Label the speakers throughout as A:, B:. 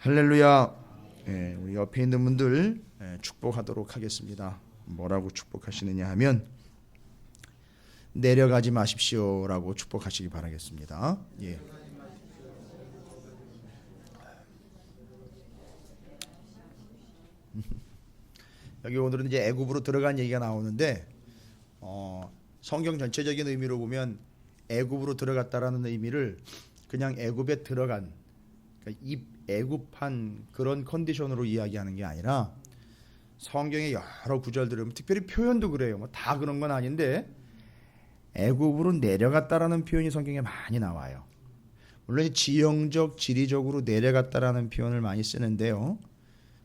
A: 할렐루야. 우리 옆에 있는 분들 축복하도록 하겠습니다. 뭐라고 축복하시느냐 하면 내려가지 마십시오라고 축복하시기 바라겠습니다. 예. 여기 오늘은 이제 애굽으로 들어간 얘기가 나오는데 성경 전체적인 의미로 보면 애굽으로 들어갔다라는 의미를 그냥 애굽에 들어간, 그러니까 애굽한 그런 컨디션으로 이야기하는 게 아니라 성경의 여러 구절들은 특별히 표현도 그래요. 뭐 다 그런 건 아닌데 애굽으로 내려갔다라는 표현이 성경에 많이 나와요. 물론 지형적, 지리적으로 내려갔다라는 표현을 많이 쓰는데요.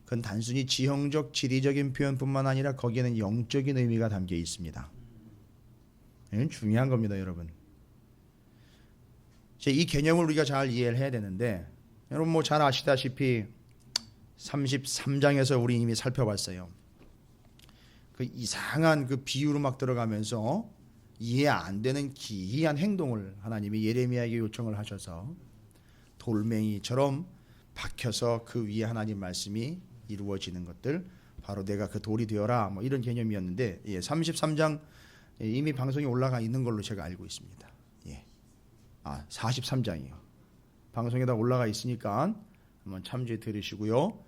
A: 그건 단순히 지형적, 지리적인 표현뿐만 아니라 거기에는 영적인 의미가 담겨 있습니다. 이건 중요한 겁니다, 여러분. 이 개념을 우리가 잘 이해를 해야 되는데, 여러분 뭐 잘 아시다시피 33장에서 우리 이미 살펴봤어요. 그 이상한 그 비유로 막 들어가면서 이해 안 되는 기이한 행동을 하나님이 예레미야에게 요청을 하셔서 돌멩이처럼 박혀서 그 위에 하나님 말씀이 이루어지는 것들, 바로 내가 그 돌이 되어라, 뭐 이런 개념이었는데 33장 이미 방송에 올라가 있는 걸로 제가 알고 있습니다. 43장이요. 방송에다 올라가 있으니까 한번 참조해 들으시고요.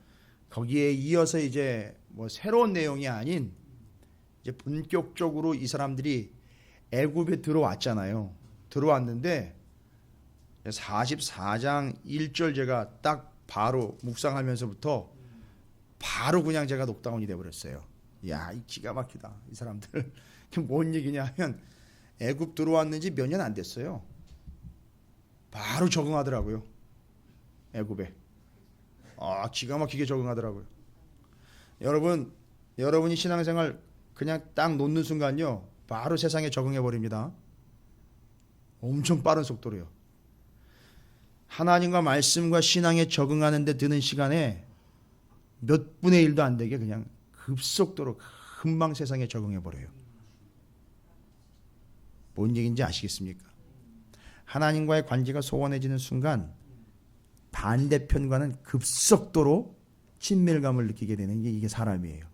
A: 거기에 이어서 이제 뭐 새로운 내용이 아닌 이제 본격적으로 이 사람들이 애굽에 들어왔잖아요. 들어왔는데 44장 1절 제가 딱 바로 묵상하면서부터 바로 그냥 제가 녹다운이 돼버렸어요. 야, 이 기가 막히다. 이 사람들 뭔 얘기냐 하면 애굽 들어왔는지 몇 년 안 됐어요. 바로 적응하더라고요. 애굽에. 기가 막히게 적응하더라고요. 여러분이 신앙생활 그냥 딱 놓는 순간요, 바로 세상에 적응해 버립니다. 엄청 빠른 속도로요. 하나님과 말씀과 신앙에 적응하는 데 드는 시간에 몇 분의 1도 안 되게 그냥 급속도로 금방 세상에 적응해 버려요. 뭔 얘기인지 아시겠습니까? 하나님과의 관계가 소원해지는 순간 반대편과는 급속도로 친밀감을 느끼게 되는 게 이게 사람이에요.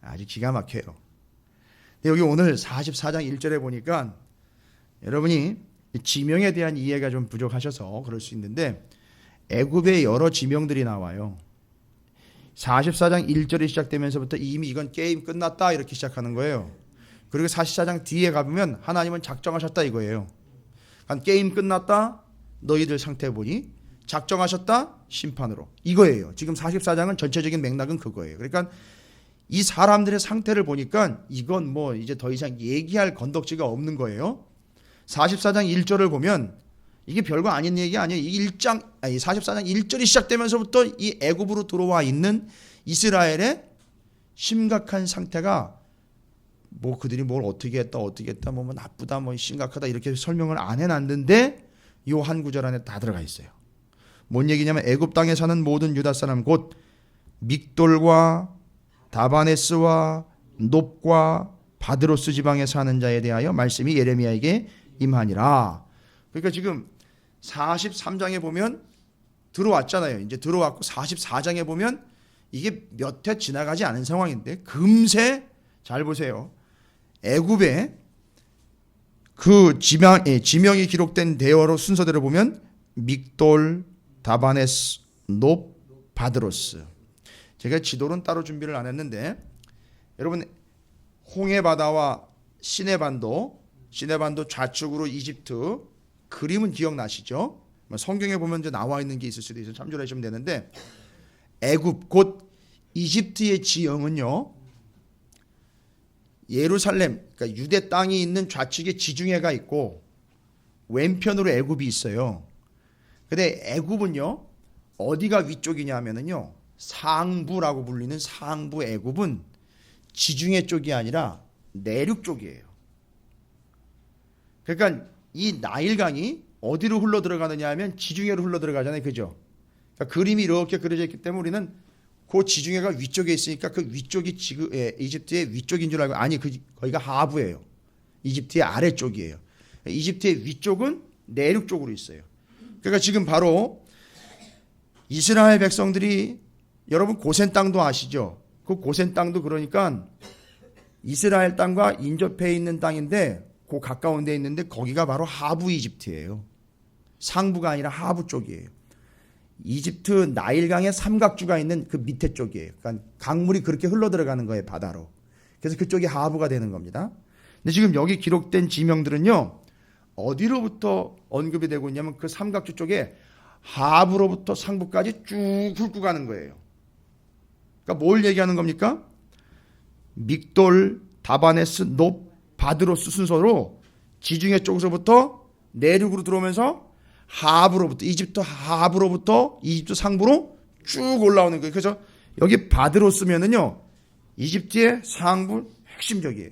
A: 아주 기가 막혀요. 근데 여기 오늘 44장 1절에 보니까 여러분이 지명에 대한 이해가 좀 부족하셔서 그럴 수 있는데 애굽의 여러 지명들이 나와요. 44장 1절이 시작되면서부터 이미 이건 게임 끝났다 이렇게 시작하는 거예요. 그리고 44장 뒤에 가보면 하나님은 작정하셨다 이거예요. 게임 끝났다, 너희들 상태 보니 작정하셨다, 심판으로, 이거예요. 지금 44장은 전체적인 맥락은 그거예요. 그러니까 이 사람들의 상태를 보니까 이건 뭐 이제 더 이상 얘기할 건덕지가 없는 거예요. 44장 1절을 보면 이게 별거 아닌 얘기 아니에요. 이 44장 1절이 시작되면서부터 이 애굽으로 들어와 있는 이스라엘의 심각한 상태가 뭐 그들이 뭘 어떻게 했다 뭐 나쁘다 뭐 심각하다 이렇게 설명을 안 해놨는데 이 한 구절 안에 다 들어가 있어요. 뭔 얘기냐면 애굽 땅에 사는 모든 유다 사람 곧 믹돌과 다바네스와 놉과 바드로스 지방에 사는 자에 대하여 말씀이 예레미야에게 임하니라. 그러니까 지금 43장에 보면 들어왔잖아요. 이제 들어왔고 44장에 보면 이게 몇 해 지나가지 않은 상황인데 금세 잘 보세요. 애굽의 그 지명이 기록된 대어로 순서대로 보면 믹돌, 다바네스, 놉, 바드로스. 제가 지도는 따로 준비를 안 했는데 여러분 홍해바다와 시내반도 좌측으로 이집트 그림은 기억나시죠? 성경에 보면 이제 나와 있는 게 있을 수도 있어요. 참조를 하시면 되는데 애굽 곧 이집트의 지형은요, 예루살렘, 그러니까 유대 땅이 있는 좌측에 지중해가 있고 왼편으로 애굽이 있어요. 근데 애굽은요, 어디가 위쪽이냐 하면은요, 상부라고 불리는 상부 애굽은 지중해 쪽이 아니라 내륙 쪽이에요. 그러니까 이 나일강이 어디로 흘러 들어가느냐 하면 지중해로 흘러 들어가잖아요. 그죠? 그러니까 그림이 이렇게 그려져 있기 때문에 우리는 그 지중해가 위쪽에 있으니까 그 위쪽이 이집트의 위쪽인 줄 알고, 아니 거기가 하부예요. 이집트의 아래쪽이에요. 이집트의 위쪽은 내륙 쪽으로 있어요. 그러니까 지금 바로 이스라엘 백성들이 여러분 고센 땅도 아시죠? 그 고센 땅도 그러니까 이스라엘 땅과 인접해 있는 땅인데 그 가까운 데 있는데 거기가 바로 하부 이집트예요. 상부가 아니라 하부 쪽이에요. 이집트 나일강의 삼각주가 있는 그 밑에 쪽이에요. 그러니까 강물이 그렇게 흘러 들어가는 거예요, 바다로. 그래서 그쪽이 하부가 되는 겁니다. 근데 지금 여기 기록된 지명들은요, 어디로부터 언급이 되고 있냐면 그 삼각주 쪽에 하부로부터 상부까지 쭉 훑고 가는 거예요. 그러니까 뭘 얘기하는 겁니까? 믹돌, 다바네스, 높, 바드로스 순서로 지중해 쪽에서부터 내륙으로 들어오면서 하부로부터 이집트 하부로부터 이집트 상부로 쭉 올라오는 거예요. 그래서 여기 바드로스면은요 이집트의 상부 핵심적이에요.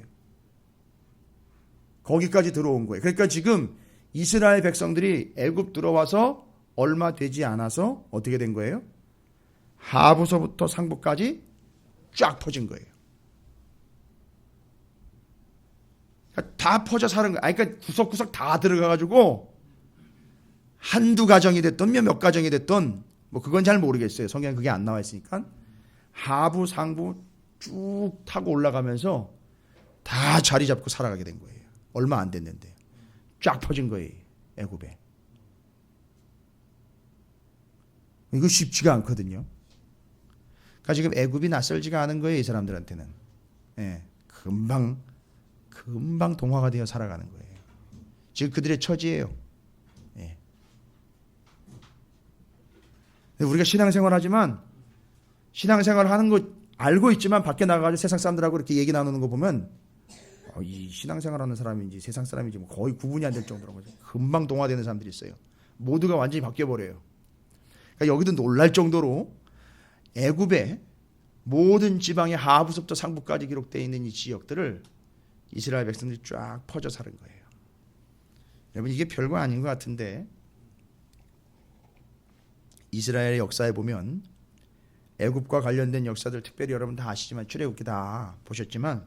A: 거기까지 들어온 거예요. 그러니까 지금 이스라엘 백성들이 애굽 들어와서 얼마 되지 않아서 어떻게 된 거예요? 하부서부터 상부까지 쫙 퍼진 거예요. 다 퍼져 사는 거예요. 그러니까 구석구석 다 들어가가지고 한두 가정이 됐던 몇 가정이 됐던 뭐 그건 잘 모르겠어요. 성경에 그게 안 나와 있으니까 하부 상부 쭉 타고 올라가면서 다 자리 잡고 살아가게 된 거예요. 얼마 안 됐는데 쫙 퍼진 거예요. 애굽에. 이거 쉽지가 않거든요. 그러니까 지금 애굽이 낯설지가 않은 거예요. 이 사람들한테는. 예, 금방 동화가 되어 살아가는 거예요. 지금 그들의 처지예요. 예. 우리가 신앙생활하지만 신앙생활 하는 거 알고 있지만 밖에 나가가지고 세상 사람들하고 이렇게 얘기 나누는 거 보면 이 신앙생활하는 사람인지 세상 사람인지 뭐 거의 구분이 안 될 정도로 금방 동화되는 사람들이 있어요. 모두가 완전히 바뀌어버려요. 그러니까 여기도 놀랄 정도로 애굽의 모든 지방의 하부서부터 상부까지 기록되어 있는 이 지역들을 이스라엘 백성들이 쫙 퍼져 사는 거예요. 여러분 이게 별거 아닌 것 같은데 이스라엘의 역사에 보면 애굽과 관련된 역사들 특별히 여러분 다 아시지만 출애굽기 다 보셨지만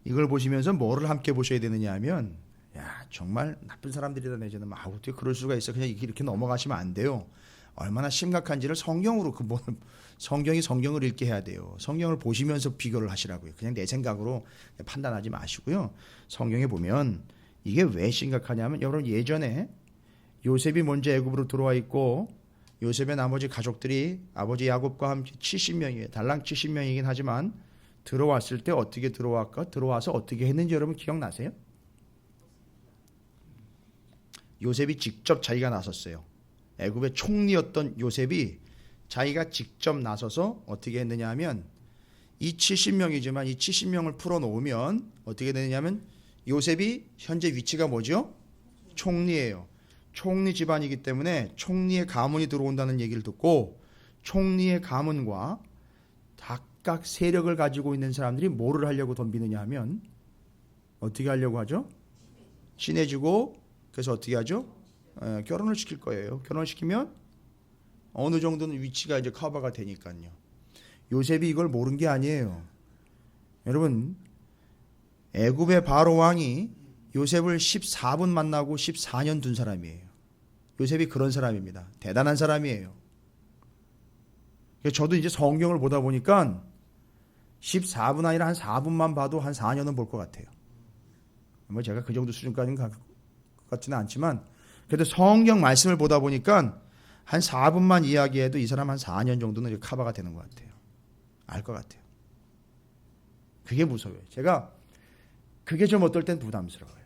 A: 이걸 보시면서 뭐를 함께 보셔야 되느냐 하면 야 정말 나쁜 사람들이다 내지는 어떻게 그럴 수가 있어 그냥 이렇게 넘어가시면 안 돼요. 얼마나 심각한지를 성경으로 성경을 읽게 해야 돼요. 성경을 보시면서 비교를 하시라고요. 그냥 내 생각으로 판단하지 마시고요. 성경에 보면 이게 왜 심각하냐면 여러분 예전에 요셉이 먼저 애굽으로 들어와 있고 요셉의 나머지 가족들이 아버지 야곱과 함께 70명이에요. 달랑 70명이긴 하지만 들어왔을 때 어떻게 들어와서 어떻게 했는지 여러분 기억나세요? 요셉이 직접 자기가 나섰어요. 애굽의 총리였던 요셉이 자기가 직접 나서서 어떻게 했느냐 하면 이 70명이지만 이 70명을 풀어놓으면 어떻게 되느냐면 요셉이 현재 위치가 뭐죠? 총리예요. 총리 집안이기 때문에 총리의 가문이 들어온다는 얘기를 듣고 총리의 가문과 각각 세력을 가지고 있는 사람들이 뭐를 하려고 덤비느냐 하면 어떻게 하려고 하죠? 친해지고 그래서 어떻게 하죠? 결혼을 시킬 거예요. 결혼을 시키면 어느 정도는 위치가 이제 커버가 되니까요. 요셉이 이걸 모른 게 아니에요. 여러분 애굽의 바로 왕이 요셉을 14분 만나고 14년 둔 사람이에요. 요셉이 그런 사람입니다. 대단한 사람이에요. 저도 이제 성경을 보다 보니까 14분 아니라 한 4분만 봐도 한 4년은 볼 것 같아요. 뭐 제가 그 정도 수준까지는 같지는 않지만 그래도 성경 말씀을 보다 보니까 한 4분만 이야기해도 이 사람 한 4년 정도는 커버가 되는 것 같아요. 알 것 같아요. 그게 무서워요. 제가 그게 좀 어떨 땐 부담스러워요.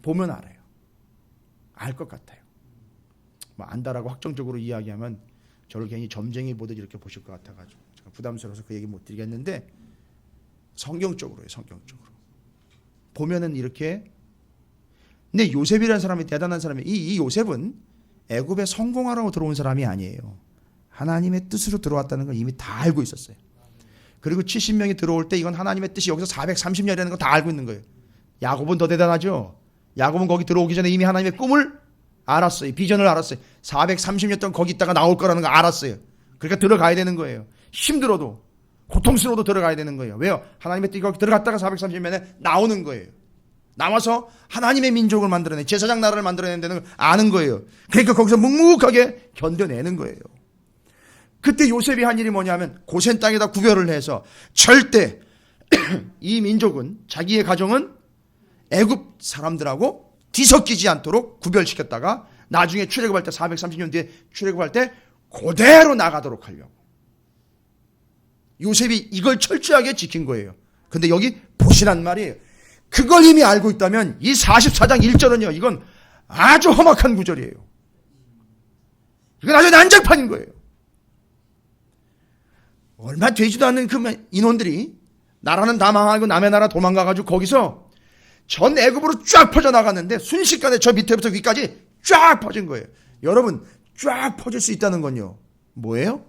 A: 보면 알아요. 알 것 같아요. 뭐 안다라고 확정적으로 이야기하면 저를 괜히 점쟁이 보듯 이렇게 보실 것 같아가지고 제가 부담스러워서 그 얘기 못 드리겠는데 성경적으로요. 성경적으로 보면은 이렇게. 근데 요셉이라는 사람이 대단한 사람이에요. 이 요셉은 애굽에 성공하라고 들어온 사람이 아니에요. 하나님의 뜻으로 들어왔다는 걸 이미 다 알고 있었어요. 그리고 70명이 들어올 때 이건 하나님의 뜻이 여기서 430년이라는 거 다 알고 있는 거예요. 야곱은 더 대단하죠. 야곱은 거기 들어오기 전에 이미 하나님의 꿈을 알았어요. 비전을 알았어요. 430년 동안 거기 있다가 나올 거라는 거 알았어요. 그러니까 들어가야 되는 거예요. 힘들어도 고통스러워도 들어가야 되는 거예요. 왜요? 하나님의 뜻이 거기 들어갔다가 430년에 나오는 거예요. 나와서 하나님의 민족을 만들어내 제사장 나라를 만들어낸다는 걸 아는 거예요. 그러니까 거기서 묵묵하게 견뎌내는 거예요. 그때 요셉이 한 일이 뭐냐면 고센 땅에다 구별을 해서 절대 이 민족은 자기의 가정은 애굽 사람들하고 뒤섞이지 않도록 구별시켰다가 나중에 출애굽할 때 430년 뒤에 출애굽할 때 그대로 나가도록 하려고 요셉이 이걸 철저하게 지킨 거예요. 근데 여기 보시란 말이에요. 그걸 이미 알고 있다면 이 44장 1절은요 이건 아주 험악한 구절이에요. 이건 아주 난장판인 거예요. 얼마 되지도 않는 그 인원들이 나라는 다 망하고 남의 나라 도망가가지고 거기서 전 애굽으로 쫙 퍼져나갔는데 순식간에 저 밑에부터 위까지 쫙 퍼진 거예요. 여러분 쫙 퍼질 수 있다는 건요 뭐예요?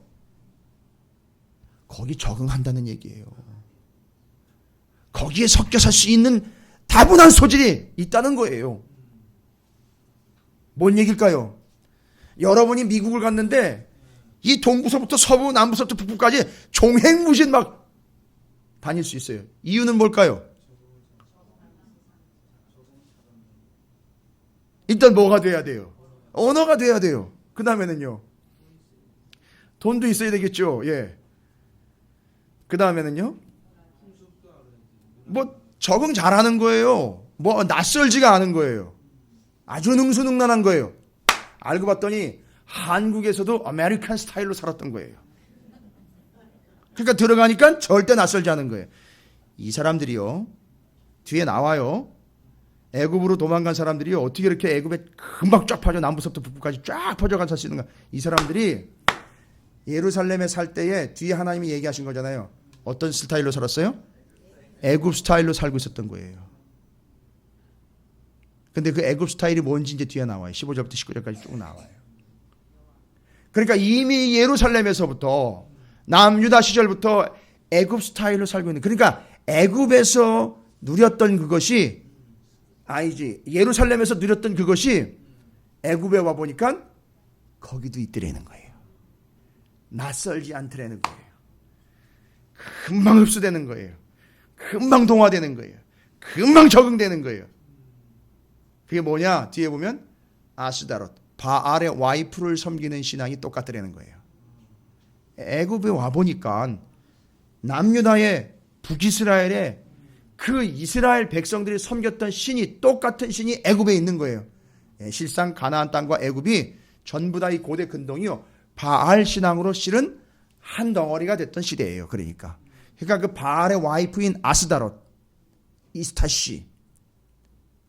A: 거기 적응한다는 얘기예요. 거기에 섞여 살 수 있는 다분한 소질이 있다는 거예요. 뭔 얘기일까요? 여러분이 미국을 갔는데 이 동부서부터 서부, 남부서부터 북부까지 종횡무진 막 다닐 수 있어요. 이유는 뭘까요? 일단 뭐가 돼야 돼요? 언어가 돼야 돼요. 그 다음에는요? 돈도 있어야 되겠죠. 예. 그 다음에는요? 뭐 적응 잘하는 거예요. 뭐 낯설지가 않은 거예요. 아주 능수능란한 거예요. 알고 봤더니 한국에서도 아메리칸 스타일로 살았던 거예요. 그러니까 들어가니까 절대 낯설지 않은 거예요. 이 사람들이요. 뒤에 나와요. 애굽으로 도망간 사람들이 어떻게 이렇게 애굽에 금방 쫙 퍼져 남부서부터 북부까지 쫙 퍼져간 살 수 있는가. 이 사람들이 예루살렘에 살 때에 뒤에 하나님이 얘기하신 거잖아요. 어떤 스타일로 살았어요? 애굽 스타일로 살고 있었던 거예요. 근데 그 애굽 스타일이 뭔지 이제 뒤에 나와요. 15절부터 19절까지 쭉 나와요. 그러니까 이미 예루살렘에서부터 남유다 시절부터 애굽 스타일로 살고 있는, 그러니까 애굽에서 누렸던 그것이 아니지, 예루살렘에서 누렸던 그것이 애굽에 와 보니까 거기도 있더라는 거예요. 낯설지 않더라는 거예요. 금방 흡수되는 거예요. 금방 동화되는 거예요. 금방 적응되는 거예요. 그게 뭐냐? 뒤에 보면 아스다롯, 바알의 와이프를 섬기는 신앙이 똑같더라는 거예요. 애굽에 와보니까 남유다의 북이스라엘에 그 이스라엘 백성들이 섬겼던 신이 똑같은 신이 애굽에 있는 거예요. 실상 가나안 땅과 애굽이 전부 다 이 고대 근동이요 바알 신앙으로 실은 한 덩어리가 됐던 시대예요. 그러니까 그 바알의 와이프인 아스다롯, 이스타시,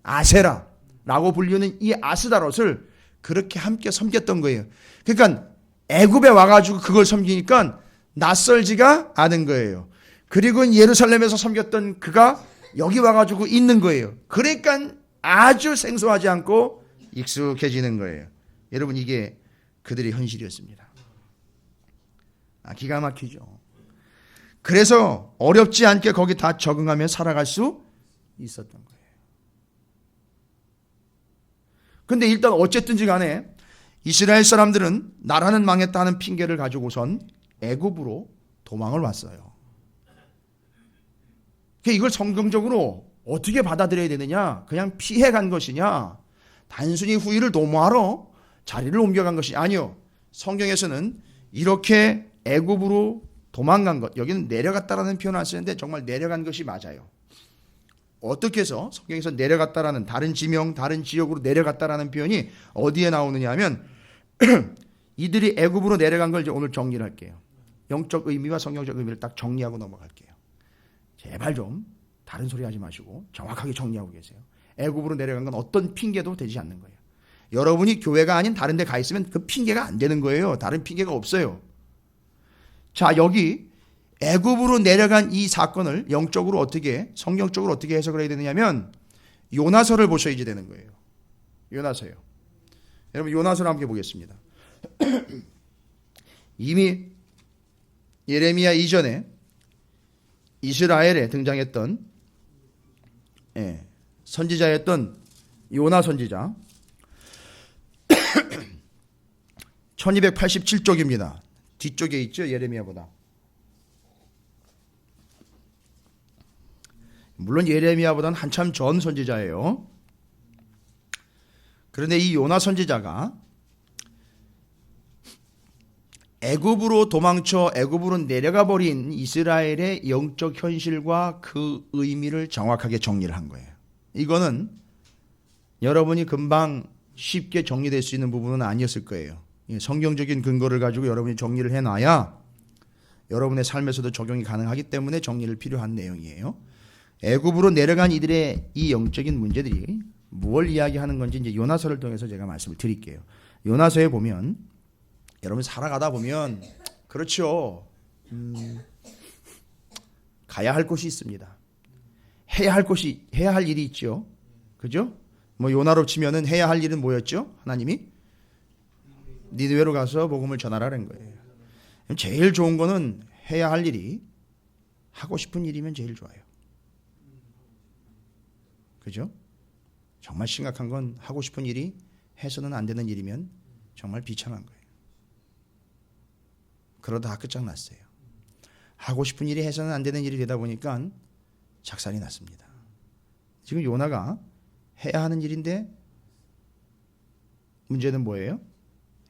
A: 아세라라고 불리는 이 아스다롯을 그렇게 함께 섬겼던 거예요. 그러니까 애굽에 와가지고 그걸 섬기니까 낯설지가 않은 거예요. 그리고 예루살렘에서 섬겼던 그가 여기 와가지고 있는 거예요. 그러니까 아주 생소하지 않고 익숙해지는 거예요. 여러분 이게 그들의 현실이었습니다. 기가 막히죠. 그래서 어렵지 않게 거기 다 적응하며 살아갈 수 있었던 거예요. 근데 일단 어쨌든지 간에 이스라엘 사람들은 나라는 망했다 하는 핑계를 가지고선 애굽으로 도망을 왔어요. 이걸 성경적으로 어떻게 받아들여야 되느냐? 그냥 피해간 것이냐? 단순히 후일을 도모하러 자리를 옮겨간 것이 아니요. 성경에서는 이렇게 애굽으로 도망간 것, 여기는 내려갔다라는 표현을 안 쓰는데 정말 내려간 것이 맞아요. 어떻게 해서 성경에서 내려갔다라는 다른 지명, 다른 지역으로 내려갔다라는 표현이 어디에 나오느냐 하면 이들이 애굽으로 내려간 걸 이제 오늘 정리를 할게요. 영적 의미와 성경적 의미를 딱 정리하고 넘어갈게요. 제발 좀 다른 소리 하지 마시고 정확하게 정리하고 계세요. 애굽으로 내려간 건 어떤 핑계도 되지 않는 거예요. 여러분이 교회가 아닌 다른 데 가 있으면 그 핑계가 안 되는 거예요. 다른 핑계가 없어요. 자, 여기 애굽으로 내려간 이 사건을 영적으로 어떻게, 성경적으로 어떻게 해석을 해야 되느냐면 요나서를 보셔야 되는 거예요. 요나서요. 여러분 요나서를 함께 보겠습니다. 이미 예레미야 이전에 이스라엘에 등장했던 선지자였던 요나 선지자 1287쪽입니다. 뒤쪽에 있죠. 예레미야보다. 물론 예레미야보다는 한참 전 선지자예요. 그런데 이 요나 선지자가 애굽으로 도망쳐 애굽으로 내려가 버린 이스라엘의 영적 현실과 그 의미를 정확하게 정리를 한 거예요. 이거는 여러분이 금방 쉽게 정리될 수 있는 부분은 아니었을 거예요. 성경적인 근거를 가지고 여러분이 정리를 해놔야 여러분의 삶에서도 적용이 가능하기 때문에 정리를 필요한 내용이에요. 애굽으로 내려간 이들의 이 영적인 문제들이 무엇을 이야기하는 건지 이제 요나서를 통해서 제가 말씀을 드릴게요. 요나서에 보면 여러분 살아가다 보면 그렇죠. 가야 할 곳이 있습니다. 해야 할 일이 있죠. 그죠? 뭐 요나로 치면은 해야 할 일은 뭐였죠? 하나님이 니느웨로 가서 복음을 전하라는 거예요. 제일 좋은 거는 해야 할 일이 하고 싶은 일이면 제일 좋아요. 그죠? 정말 심각한 건 하고 싶은 일이 해서는 안 되는 일이면 정말 비참한 거예요. 그러다 끝장났어요. 하고 싶은 일이 해서는 안 되는 일이 되다 보니까 작살이 났습니다. 지금 요나가 해야 하는 일인데 문제는 뭐예요?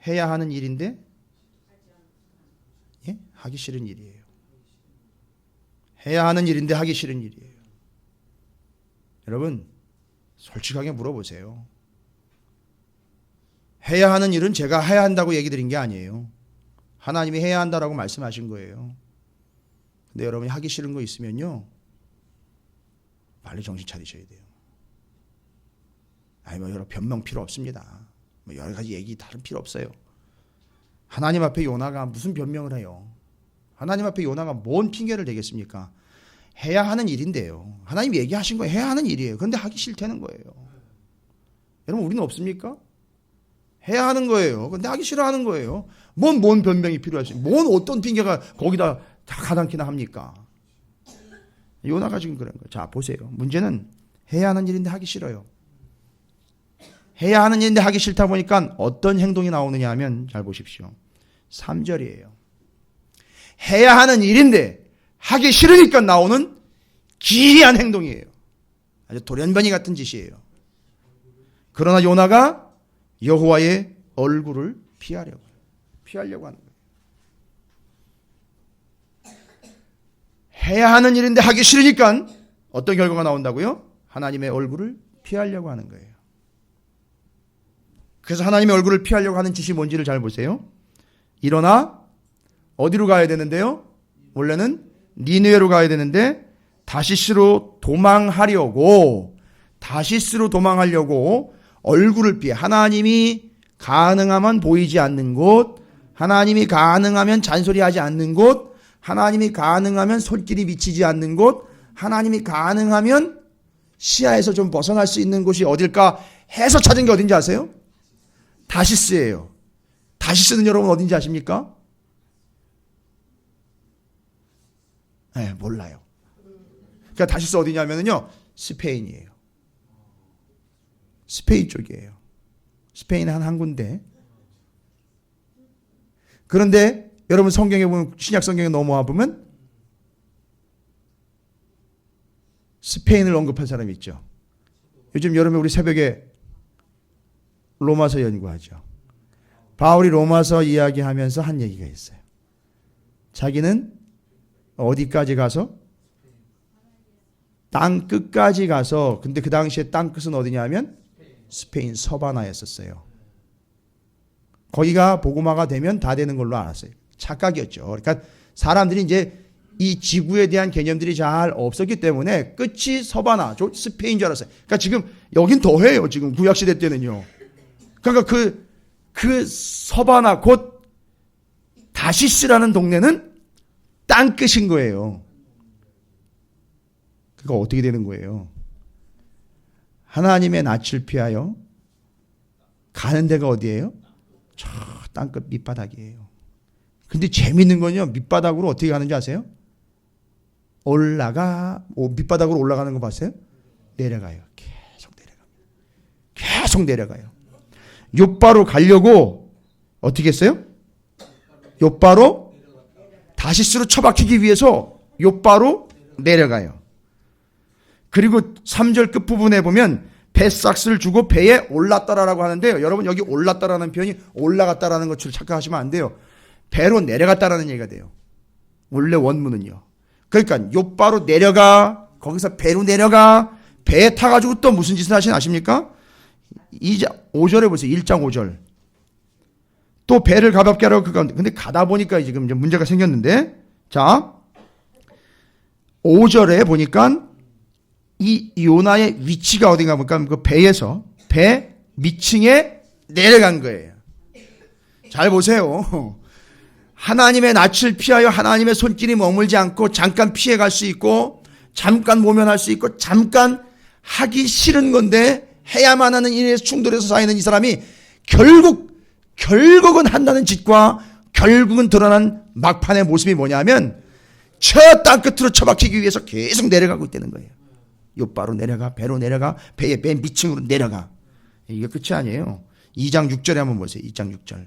A: 해야 하는 일인데 예? 하기 싫은 일이에요. 해야 하는 일인데 하기 싫은 일이에요. 여러분 솔직하게 물어보세요. 해야 하는 일은 제가 해야 한다고 얘기 드린 게 아니에요. 하나님이 해야 한다라고 말씀하신 거예요. 근데 여러분이 하기 싫은 거 있으면요 빨리 정신 차리셔야 돼요. 아니 뭐 여러 변명 필요 없습니다. 뭐 여러 가지 얘기 다른 필요 없어요. 하나님 앞에 요나가 무슨 변명을 해요? 하나님 앞에 요나가 뭔 핑계를 대겠습니까? 해야 하는 일인데요. 하나님 얘기하신 거 해야 하는 일이에요. 그런데 하기 싫다는 거예요. 여러분 우리는 없습니까? 해야 하는 거예요. 근데 하기 싫어하는 거예요. 뭔 변명이 필요하지? 뭔 어떤 핑계가 거기다 다 가당키나 합니까? 요나가 지금 그런 거예요. 자 보세요. 문제는 해야 하는 일인데 하기 싫어요. 해야 하는 일인데 하기 싫다 보니까 어떤 행동이 나오느냐 하면 잘 보십시오. 3절이에요. 해야 하는 일인데 하기 싫으니까 나오는 기이한 행동이에요. 아주 돌연변이 같은 짓이에요. 그러나 요나가 여호와의 얼굴을 피하려고 하는 거예요. 해야 하는 일인데 하기 싫으니까 어떤 결과가 나온다고요? 하나님의 얼굴을 피하려고 하는 거예요. 그래서 하나님의 얼굴을 피하려고 하는 짓이 뭔지를 잘 보세요. 일어나 어디로 가야 되는데요? 원래는 니느웨로 가야 되는데 다시스로 도망하려고 얼굴을 피해 하나님이 가능하면 보이지 않는 곳, 하나님이 가능하면 잔소리하지 않는 곳, 하나님이 가능하면 손길이 미치지 않는 곳, 하나님이 가능하면 시야에서 좀 벗어날 수 있는 곳이 어딜까 해서 찾은 게 어딘지 아세요? 다시스예요. 다시스는 여러분 어딘지 아십니까? 네, 몰라요. 그러니까 다시스 어디냐면요, 스페인이에요. 스페인 쪽이에요. 스페인 한 군데. 그런데 여러분 성경에 보면 신약 성경에 넘어와 보면 스페인을 언급한 사람이 있죠. 요즘 여러분 우리 새벽에 로마서 연구하죠. 바울이 로마서 이야기하면서 한 얘기가 있어요. 자기는 어디까지 가서? 땅 끝까지 가서, 근데 그 당시에 땅 끝은 어디냐면 스페인 서바나였었어요. 거기가 복음화가 되면 다 되는 걸로 알았어요. 착각이었죠. 그러니까 사람들이 이제 이 지구에 대한 개념들이 잘 없었기 때문에 끝이 서바나, 스페인인 줄 알았어요. 그러니까 지금 여긴 더해요. 지금 구약시대 때는요. 그러니까 그 서바나 곧 다시스라는 동네는 땅 끝인 거예요. 그거 어떻게 되는 거예요? 하나님의 낯을 피하여 가는 데가 어디예요? 저 땅끝 밑바닥이에요. 근데 재밌는 건요, 밑바닥으로 어떻게 가는지 아세요? 밑바닥으로 올라가는 거 봤어요? 내려가요. 계속 내려가요. 욥바로 가려고 어떻게 했어요? 욥바로 다시스로 처박히기 위해서 욥바로 내려가요. 그리고 3절 끝부분에 보면 배삭스를 주고 배에 올랐더라라고 하는데요. 여러분 여기 올랐다라는 표현이 올라갔다라는 것처럼 착각하시면 안 돼요. 배로 내려갔다라는 얘기가 돼요. 원래 원문은요. 그러니까 욥바로 내려가, 거기서 배로 내려가, 배에 타가지고 또 무슨 짓을 하시나 아십니까? 5절에 보세요. 1장 5절. 또 배를 가볍게 하라고 근데 가다 보니까 지금 이제 문제가 생겼는데, 자 5절에 보니까 이 요나의 위치가 어딘가 보니까 그 배에서 배 밑층에 내려간 거예요. 잘 보세요. 하나님의 낯을 피하여 하나님의 손길이 머물지 않고 잠깐 피해갈 수 있고 잠깐 모면할 수 있고 잠깐 하기 싫은 건데 해야만 하는 일에서 충돌해서 쌓이는 이 사람이 결국은 한다는 짓과 결국은 드러난 막판의 모습이 뭐냐면 저 땅끝으로 처박히기 위해서 계속 내려가고 있다는 거예요. 욥바로 내려가, 배로 내려가, 배의 맨 밑층으로 내려가. 이게 끝이 아니에요. 2장 6절에 한번 보세요. 2장 6절.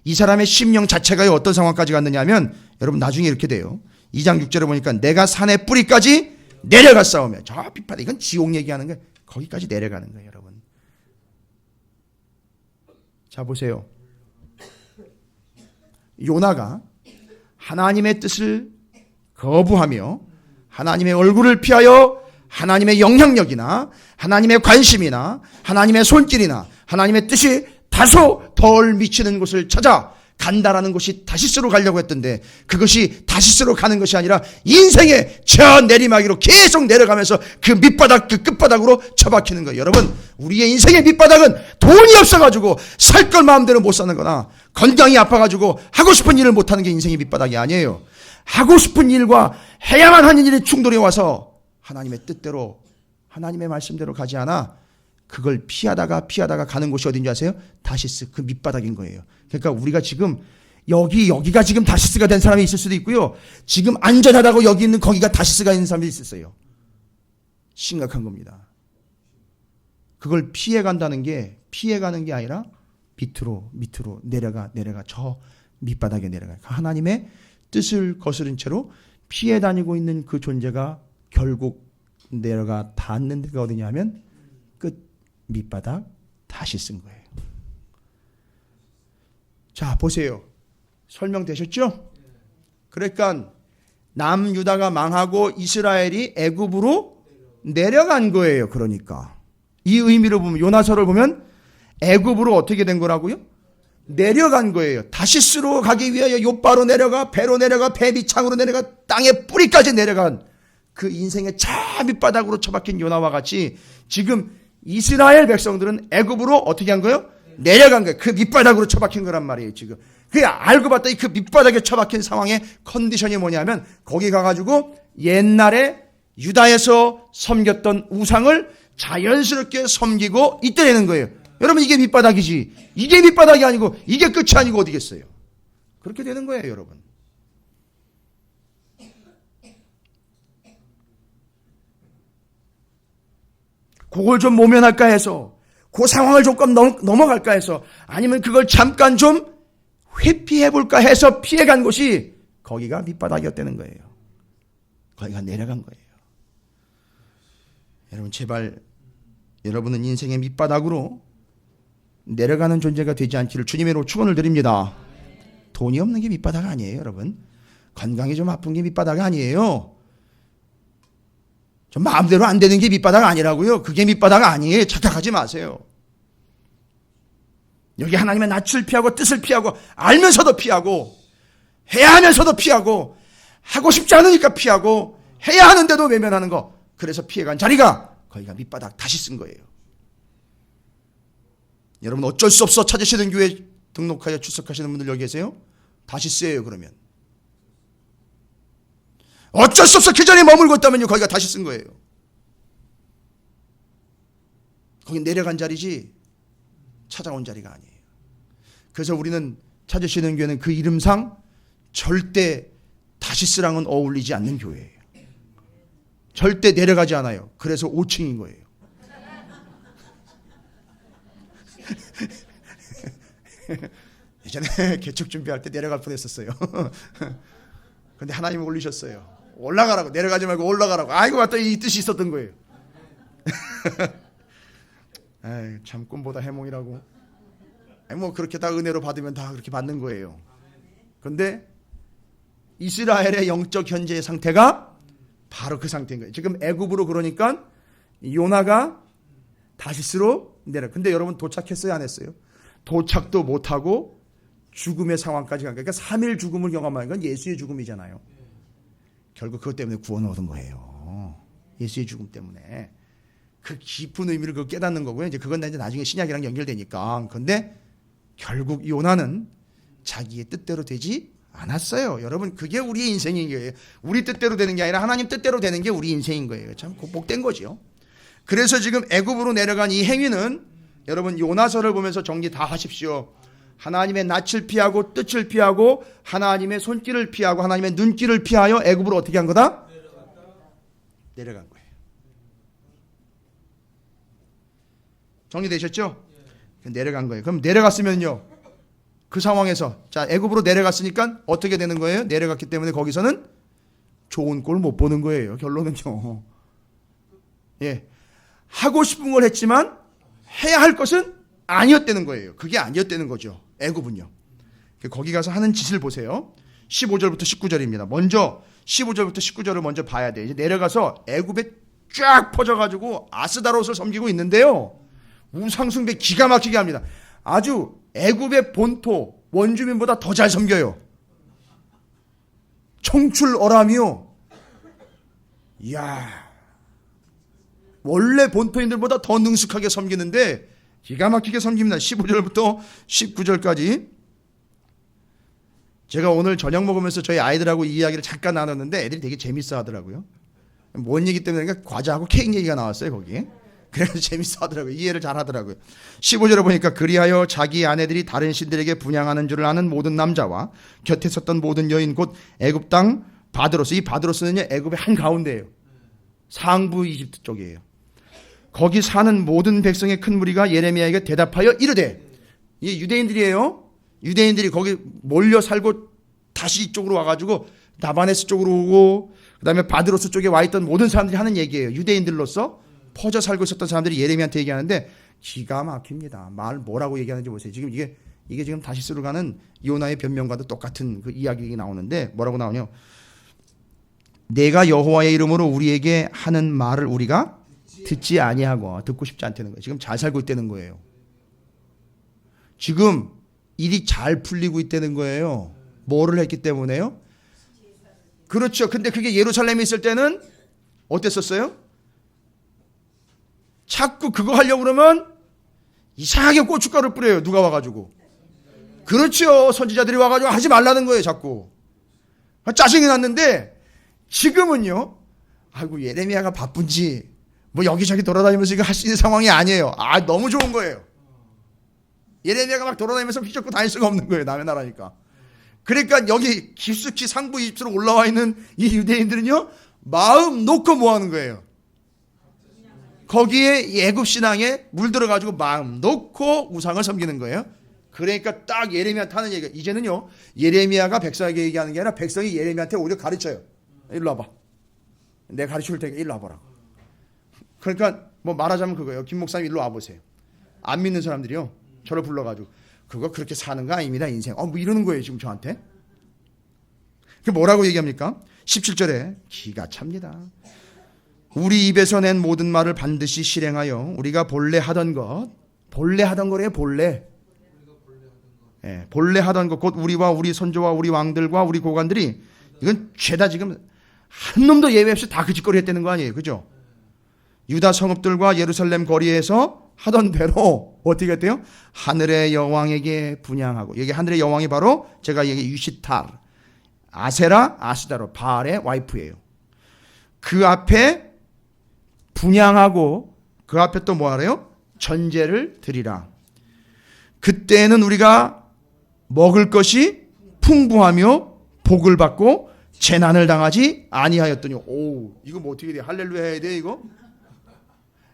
A: 이 사람의 심령 자체가 어떤 상황까지 갔느냐 하면 여러분 나중에 이렇게 돼요. 2장 6절에 보니까 내가 산의 뿌리까지 내려갔사오며, 저 비파다, 이건 지옥 얘기하는 거예요. 거기까지 내려가는 거예요, 여러분. 자 보세요. 요나가 하나님의 뜻을 거부하며 하나님의 얼굴을 피하여 하나님의 영향력이나 하나님의 관심이나 하나님의 손길이나 하나님의 뜻이 다소 덜 미치는 곳을 찾아 간다라는 곳이 다시스로 가려고 했던데, 그것이 다시스로 가는 것이 아니라 인생의 저 내리막이로 계속 내려가면서 그 밑바닥, 그 끝바닥으로 처박히는 거예요. 여러분, 우리의 인생의 밑바닥은 돈이 없어가지고 살 걸 마음대로 못 사는 거나 건강이 아파가지고 하고 싶은 일을 못하는 게 인생의 밑바닥이 아니에요. 하고 싶은 일과 해야만 하는 일이 충돌이 와서 하나님의 뜻대로, 하나님의 말씀대로 가지 않아 그걸 피하다가 가는 곳이 어딘지 아세요? 다시스, 그 밑바닥인 거예요. 그러니까 우리가 지금 여기가 지금 다시스가 된 사람이 있을 수도 있고요. 지금 안전하다고 여기 있는 거기가 다시스가 있는 사람이 있었어요. 심각한 겁니다. 그걸 피해가는 게 아니라 밑으로 내려가 저 밑바닥에 내려가. 하나님의 뜻을 거스른 채로 피해 다니고 있는 그 존재가 결국 내려가 닿는 데가 어디냐 하면 끝 밑바닥 다시 쓴 거예요. 자 보세요. 설명되셨죠? 그러니까 남유다가 망하고 이스라엘이 애굽으로 내려간 거예요. 그러니까 이 의미로 보면, 요나서를 보면 애굽으로 어떻게 된 거라고요? 내려간 거예요. 다시스로 가기 위하여 욥바로 내려가, 배로 내려가, 배 밑창으로 내려가, 땅의 뿌리까지 내려간 그 인생의 저 밑바닥으로 처박힌 요나와 같이 지금 이스라엘 백성들은 애굽으로 어떻게 한 거예요? 내려간 거예요. 그 밑바닥으로 처박힌 거란 말이에요. 지금 그 알고 봤더니 그 밑바닥에 처박힌 상황의 컨디션이 뭐냐면, 거기 가가지고 옛날에 유다에서 섬겼던 우상을 자연스럽게 섬기고 있다는 거예요. 여러분, 이게 밑바닥이지. 이게 밑바닥이 아니고 이게 끝이 아니고 어디겠어요? 그렇게 되는 거예요, 여러분. 그걸 좀 모면할까 해서, 그 상황을 조금 넘어갈까 해서, 아니면 그걸 잠깐 좀 회피해볼까 해서 피해간 곳이 거기가 밑바닥이었다는 거예요. 거기가 내려간 거예요. 여러분, 제발 여러분은 인생의 밑바닥으로 내려가는 존재가 되지 않기를 주님으로 축원을 드립니다. 돈이 없는 게 밑바닥 아니에요, 여러분. 건강이 좀 아픈 게 밑바닥 아니에요. 좀 마음대로 안 되는 게 밑바닥 아니라고요. 그게 밑바닥 아니에요. 착각하지 마세요. 여기 하나님의 낯을 피하고 뜻을 피하고 알면서도 피하고 해야 하면서도 피하고 하고 싶지 않으니까 피하고 해야 하는데도 외면하는 거, 그래서 피해간 자리가 거기가 밑바닥 다시 쓴 거예요. 여러분, 어쩔 수 없어 찾으시는 교회 등록하여 출석하시는 분들 여기 계세요? 다시 쓰예요. 그러면 어쩔 수 없어 그 자리에 머물고 있다면요, 거기가 다시 쓴 거예요. 거기 내려간 자리지 찾아온 자리가 아니에요. 그래서 우리는 찾으시는 교회는 그 이름상 절대 다시스랑은 어울리지 않는 교회예요. 절대 내려가지 않아요. 그래서 5층인 거예요. 예전에 개척 준비할 때 내려갈 뻔했었어요. 근데 하나님이 올리셨어요. 올라가라고, 내려가지 말고 올라가라고. 아이고, 맞다, 이 뜻이 있었던 거예요. 에이, 참 꿈보다 해몽이라고. 뭐 그렇게 다 은혜로 받으면 다 그렇게 받는 거예요. 근데 이스라엘의 영적 현재의 상태가 바로 그 상태인 거예요. 지금 애굽으로 그러니까 요나가 다시스로 내려. 근데 여러분 도착했어요, 안 했어요? 도착도 못하고 죽음의 상황까지 간 거예요. 그러니까 3일 죽음을 경험하는 건 예수의 죽음이잖아요. 결국 그것 때문에 구원을 얻은 거예요. 예수의 죽음 때문에. 그 깊은 의미를 그 깨닫는 거고요. 이제 그건 이제 나중에 신약이랑 연결되니까. 근데 결국 요나는 자기의 뜻대로 되지 않았어요. 여러분, 그게 우리의 인생인 거예요. 우리 뜻대로 되는 게 아니라 하나님 뜻대로 되는 게 우리 인생인 거예요. 참 복된 거죠. 그래서 지금 애굽으로 내려간 이 행위는 여러분 요나서를 보면서 정리 다 하십시오. 하나님의 낯을 피하고 뜻을 피하고 하나님의 손길을 피하고 하나님의 눈길을 피하여 애굽으로 어떻게 한 거다? 내려간 거예요. 정리되셨죠? 내려간 거예요. 그럼 내려갔으면요. 그 상황에서 자 애굽으로 내려갔으니까 어떻게 되는 거예요? 내려갔기 때문에 거기서는 좋은 꼴 못 보는 거예요. 결론은요. 예, 하고 싶은 걸 했지만 해야 할 것은 아니었다는 거예요. 그게 아니었다는 거죠. 애굽은요. 거기 가서 하는 짓을 보세요. 15절부터 19절입니다. 먼저 15절부터 19절을 먼저 봐야 돼요. 이제 내려가서 애굽에 쫙 퍼져가지고 아스다롯을 섬기고 있는데요. 우상숭배 기가 막히게 합니다. 아주 애굽의 본토 원주민보다 더 잘 섬겨요. 청출어람이요. 이야, 원래 본토인들보다 더 능숙하게 섬기는데 기가 막히게 섬깁니다. 15절부터 19절까지. 제가 오늘 저녁 먹으면서 저희 아이들하고 이 이야기를 잠깐 나눴는데 애들이 되게 재밌어 하더라고요. 뭔 얘기 때문에 그러니까 과자하고 케이크 얘기가 나왔어요 거기에. 그래서 재밌어 하더라고요. 이해를 잘 하더라고요. 15절에 보니까 그리하여 자기 아내들이 다른 신들에게 분향하는 줄을 아는 모든 남자와 곁에 섰던 모든 여인 곧 애굽 땅 바드로스. 이 바드로스는요 애굽의 한가운데예요. 상부 이집트 쪽이에요. 거기 사는 모든 백성의 큰 무리가 예레미야에게 대답하여 이르되, 이게 유대인들이에요. 유대인들이 거기 몰려 살고 다시 이쪽으로 와가지고 나바네스 쪽으로 오고 그 다음에 바드로스 쪽에 와 있던 모든 사람들이 하는 얘기예요. 유대인들로서 퍼져 살고 있었던 사람들이 예레미야한테 얘기하는데 기가 막힙니다. 말 뭐라고 얘기하는지 보세요. 지금 이게 지금 다시스로 가는 요나의 변명과도 똑같은 그 이야기가 나오는데 뭐라고 나오냐? 내가 여호와의 이름으로 우리에게 하는 말을 우리가 듣지 아니하고 듣고 싶지 않다는 거예요. 지금 잘 살고 있다는 거예요. 지금 일이 잘 풀리고 있다는 거예요. 뭐를 했기 때문에요? 그렇죠. 근데 그게 예루살렘에 있을 때는 어땠었어요? 자꾸 그거 하려고 그러면 이상하게 고춧가루를 뿌려요. 누가 와가지고. 그렇죠. 선지자들이 와가지고 하지 말라는 거예요. 자꾸. 짜증이 났는데 지금은요. 아이고 예레미야가 바쁜지 뭐 여기저기 돌아다니면서 이거 할 수 있는 상황이 아니에요. 아 너무 좋은 거예요. 예레미야가 막 돌아다니면서 휘젓고 다닐 수가 없는 거예요. 남의 나라니까. 그러니까 여기 깊숙이 상부 이집트로 올라와 있는 이 유대인들은요. 마음 놓고 뭐 하는 거예요. 거기에 애굽 신앙에 물들어가지고 마음 놓고 우상을 섬기는 거예요. 그러니까 딱 예레미야한테 하는 얘기가 이제는요. 예레미야가 백성에게 얘기하는 게 아니라 백성이 예레미야한테 오히려 가르쳐요. 일로 와봐. 내가 가르쳐줄 테니까 일로 와봐라. 그러니까 뭐 말하자면 그거예요. 김 목사님 일로 와보세요. 안 믿는 사람들이요. 저를 불러가지고 그거 그렇게 사는 거 아닙니다 인생. 뭐 이러는 거예요 지금 저한테. 그 뭐라고 얘기합니까? 17절에 기가 찹니다. 우리 입에서 낸 모든 말을 반드시 실행하여 우리가 본래 하던 거래요. 본래. 예, 본래 하던 것 곧 우리와 우리 선조와 우리 왕들과 우리 고관들이 이건 죄다 지금 한 놈도 예외 없이 다 그 짓거리 했다는 거 아니에요. 그죠? 유다 성읍들과 예루살렘 거리에서 하던 대로 어떻게 했대요? 하늘의 여왕에게 분향하고, 여기 하늘의 여왕이 바로 제가 얘기 유시탈, 아세라, 아스다로, 바알의 와이프예요. 그 앞에 분향하고 그 앞에 또 뭐 하래요? 전제를 드리라. 그때는 우리가 먹을 것이 풍부하며 복을 받고 재난을 당하지 아니하였더니. 오, 이거 뭐 어떻게 돼? 할렐루야 해야 돼 이거?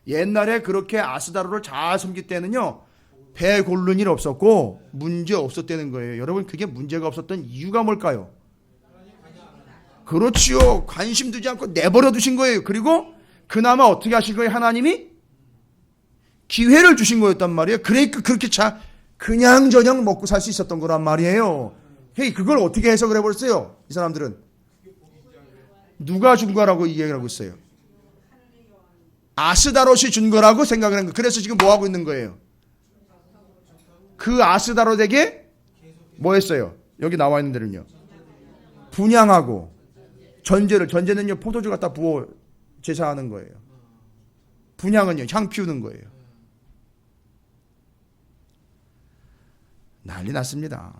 A: 옛날에 그렇게 아스다로를 잘 섬길 때는요 배 고르는 일 없었고 문제 없었다는 거예요. 여러분 그게 문제가 없었던 이유가 뭘까요? 그렇지요. 관심 두지 않고 내버려 두신 거예요. 그리고 그나마 어떻게 하신 거예요? 하나님이 기회를 주신 거였단 말이에요. 그러니까 그렇게 그냥 저냥 먹고 살 수 있었던 거란 말이에요. 그걸 어떻게 해석을 해버렸어요? 이 사람들은. 누가 준 거라고 이야기를 하고 있어요? 아스다롯이 준 거라고 생각을 한 거예요. 그래서 지금 뭐 하고 있는 거예요? 그 아스다롯에게 뭐 했어요? 여기 나와 있는 데는요. 분향하고 전제는요, 포도주 갖다 부어 제사하는 거예요. 분향은요, 향 피우는 거예요. 난리 났습니다.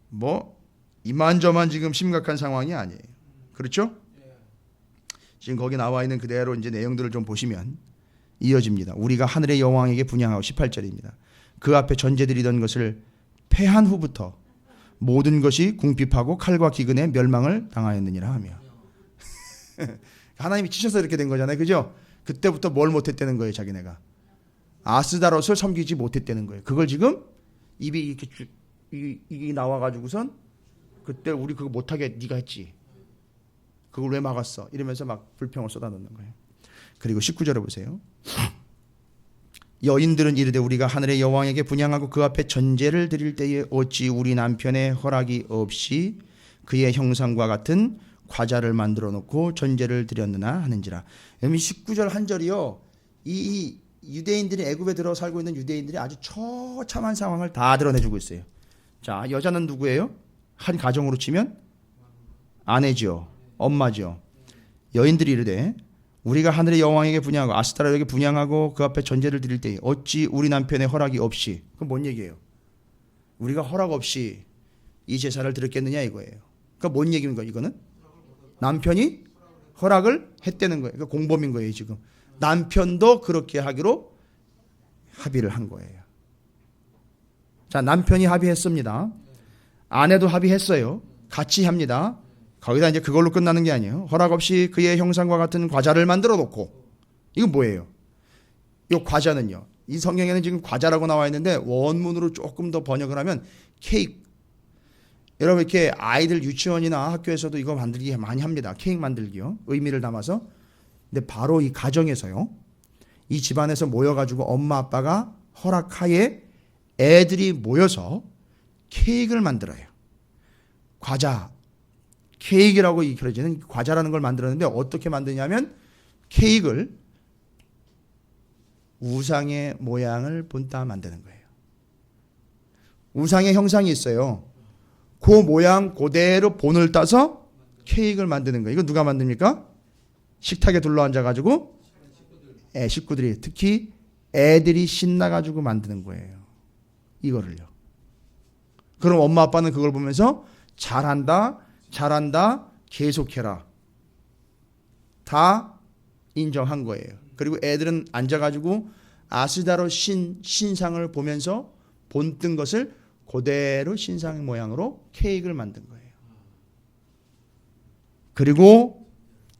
A: 뭐 이만저만 지금 심각한 상황이 아니에요. 그렇죠? 지금 거기 나와 있는 그대로 이제 내용들을 좀 보시면 이어집니다. 우리가 하늘의 여왕에게 분향하고 18절입니다. 그 앞에 전제드리던 것을 패한 후부터 모든 것이 궁핍하고 칼과 기근에 멸망을 당하였느니라 하며. 하나님이 치셔서 이렇게 된 거잖아요. 그죠? 그때부터 뭘 못했다는 거예요. 자기네가 아스다롯을 섬기지 못했다는 거예요. 그걸 지금 입이 이렇게 이게 나와가지고선 그때 우리 그거 못하게 네가 했지. 그걸 왜 막았어? 이러면서 막 불평을 쏟아놓는 거예요. 그리고 19절에 보세요. 여인들은 이르되 우리가 하늘의 여왕에게 분향하고 그 앞에 전제를 드릴 때에 어찌 우리 남편의 허락이 없이 그의 형상과 같은 과자를 만들어 놓고 전제를 드렸느냐 하는지라. 여러분 19절 한 절이요. 이 유대인들이 애굽에 들어 살고 있는 유대인들이 아주 처참한 상황을 다 드러내주고 있어요. 자, 여자는 누구예요? 한 가정으로 치면 아내죠. 엄마죠. 여인들이 이르되 우리가 하늘의 여왕에게 분향하고 아스타롯에게 분향하고 그 앞에 전제를 드릴 때에 어찌 우리 남편의 허락이 없이. 그건 뭔 얘기예요? 우리가 허락 없이 이 제사를 드렸겠느냐 이거예요. 그러니까 뭔 얘기인가 이거는? 남편이 허락을 했다는 거예요. 그러니까 공범인 거예요 지금. 남편도 그렇게 하기로 합의를 한 거예요. 자, 남편이 합의했습니다. 아내도 합의했어요. 같이 합니다. 거기다 이제 그걸로 끝나는 게 아니에요. 허락 없이 그의 형상과 같은 과자를 만들어 놓고. 이건 뭐예요? 이 과자는요. 이 성경에는 지금 과자라고 나와 있는데 원문으로 조금 더 번역을 하면 케이크. 여러분 이렇게 아이들 유치원이나 학교에서도 이거 만들기 많이 합니다. 케이크 만들기요. 의미를 담아서. 근데 바로 이 가정에서요. 이 집안에서 모여가지고 엄마 아빠가 허락하에 애들이 모여서 케이크를 만들어요. 과자. 케이크라고 일컬어지는 과자라는 걸 만들었는데 어떻게 만드냐면 케이크를 우상의 모양을 본따 만드는 거예요. 우상의 형상이 있어요. 그 모양 그대로 본을 따서 케이크를 만드는 거예요. 이거 누가 만듭니까? 식탁에 둘러앉아가지고 식구들이 특히 애들이 신나가지고 만드는 거예요. 이거를요. 그럼 엄마 아빠는 그걸 보면서 잘한다. 계속해라. 다 인정한 거예요. 그리고 애들은 앉아가지고 아스다롯 신상을 보면서 본뜬 것을 그대로 신상 모양으로 케이크를 만든 거예요. 그리고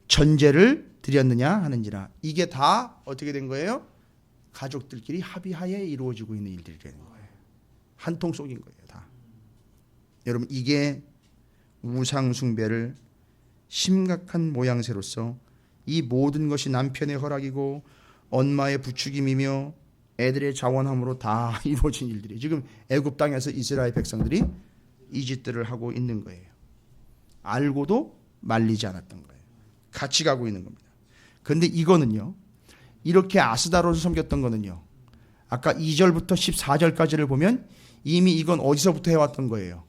A: 전제를 드렸느냐 하는지라. 이게 다 어떻게 된 거예요? 가족들끼리 합의하에 이루어지고 있는 일들이 되는 거예요. 한 통 속인 거예요. 다. 여러분 이게 우상 숭배를 심각한 모양새로서 이 모든 것이 남편의 허락이고 엄마의 부추김이며 애들의 자원함으로 다 이루어진 일들이 지금 애굽 땅에서 이스라엘 백성들이 이 짓들을 하고 있는 거예요. 알고도 말리지 않았던 거예요. 같이 가고 있는 겁니다. 그런데 이거는요. 이렇게 아스다롯을 섬겼던 거는요. 아까 2절부터 14절까지를 보면 이미 이건 어디서부터 해왔던 거예요.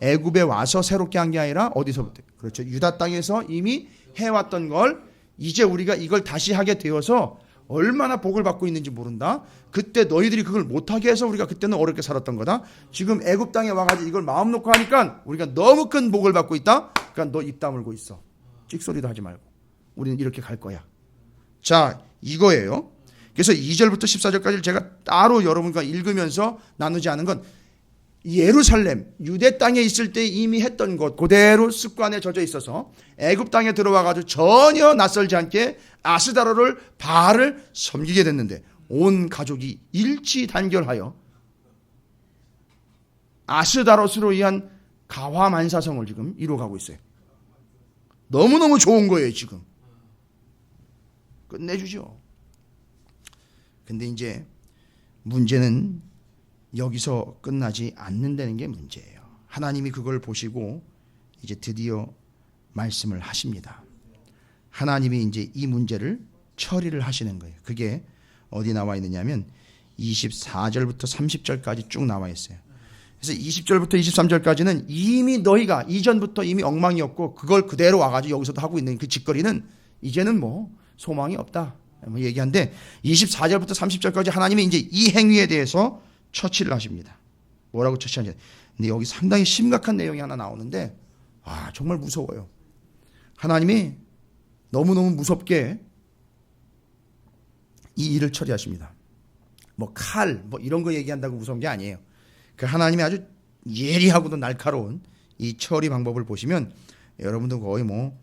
A: 애굽에 와서 새롭게 한 게 아니라 어디서부터? 그렇죠. 유다 땅에서 이미 해왔던 걸 이제 우리가 이걸 다시 하게 되어서 얼마나 복을 받고 있는지 모른다. 그때 너희들이 그걸 못하게 해서 우리가 그때는 어렵게 살았던 거다. 지금 애굽 땅에 와가지고 이걸 마음 놓고 하니까 우리가 너무 큰 복을 받고 있다. 그러니까 너 입 다물고 있어. 찍소리도 하지 말고. 우리는 이렇게 갈 거야. 자, 이거예요. 그래서 2절부터 14절까지를 제가 따로 여러분과 읽으면서 나누지 않은 건 예루살렘, 유대 땅에 있을 때 이미 했던 것 그대로 습관에 젖어 있어서 애굽 땅에 들어와가지고 전혀 낯설지 않게 아스다로를 바알을 섬기게 됐는데 온 가족이 일치단결하여 아스다롯으로 의한 가화만사성을 지금 이루어가고 있어요. 너무너무 좋은 거예요 지금. 끝내주죠. 근데 이제 문제는 여기서 끝나지 않는다는 게 문제예요. 하나님이 그걸 보시고 이제 드디어 말씀을 하십니다. 하나님이 이제 이 문제를 처리를 하시는 거예요. 그게 어디 나와 있느냐면 24절부터 30절까지 쭉 나와 있어요. 그래서 20절부터 23절까지는 이미 너희가 이전부터 이미 엉망이었고 그걸 그대로 와가지고 여기서도 하고 있는 그 짓거리는 이제는 뭐 소망이 없다 뭐 얘기한데 24절부터 30절까지 하나님이 이제 이 행위에 대해서 처치를 하십니다. 뭐라고 처치하는지. 근데 여기 상당히 심각한 내용이 하나 나오는데 정말 무서워요. 하나님이 너무너무 무섭게 이 일을 처리하십니다. 뭐 칼, 뭐 이런 거 얘기한다고 무서운 게 아니에요. 그 하나님이 아주 예리하고도 날카로운 이 처리 방법을 보시면 여러분도 거의 뭐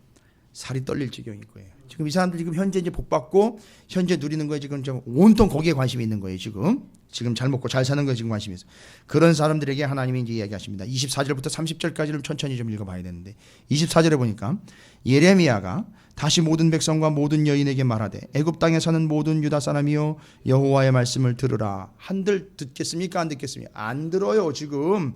A: 살이 떨릴 지경일 거예요. 지금 이 사람들 지금 현재 이제 복 받고 현재 누리는 거에 지금 좀 온통 거기에 관심이 있는 거예요. 지금 잘 먹고 잘 사는 거에 지금 관심이 있어요. 그런 사람들에게 하나님이 이제 이야기하십니다. 24절부터 30절까지를 천천히 좀 읽어봐야 되는데 24절에 보니까 예레미야가 다시 모든 백성과 모든 여인에게 말하되 애굽 땅에 사는 모든 유다 사람이여 여호와의 말씀을 들으라. 한들 듣겠습니까? 안 듣겠습니까? 안 들어요. 지금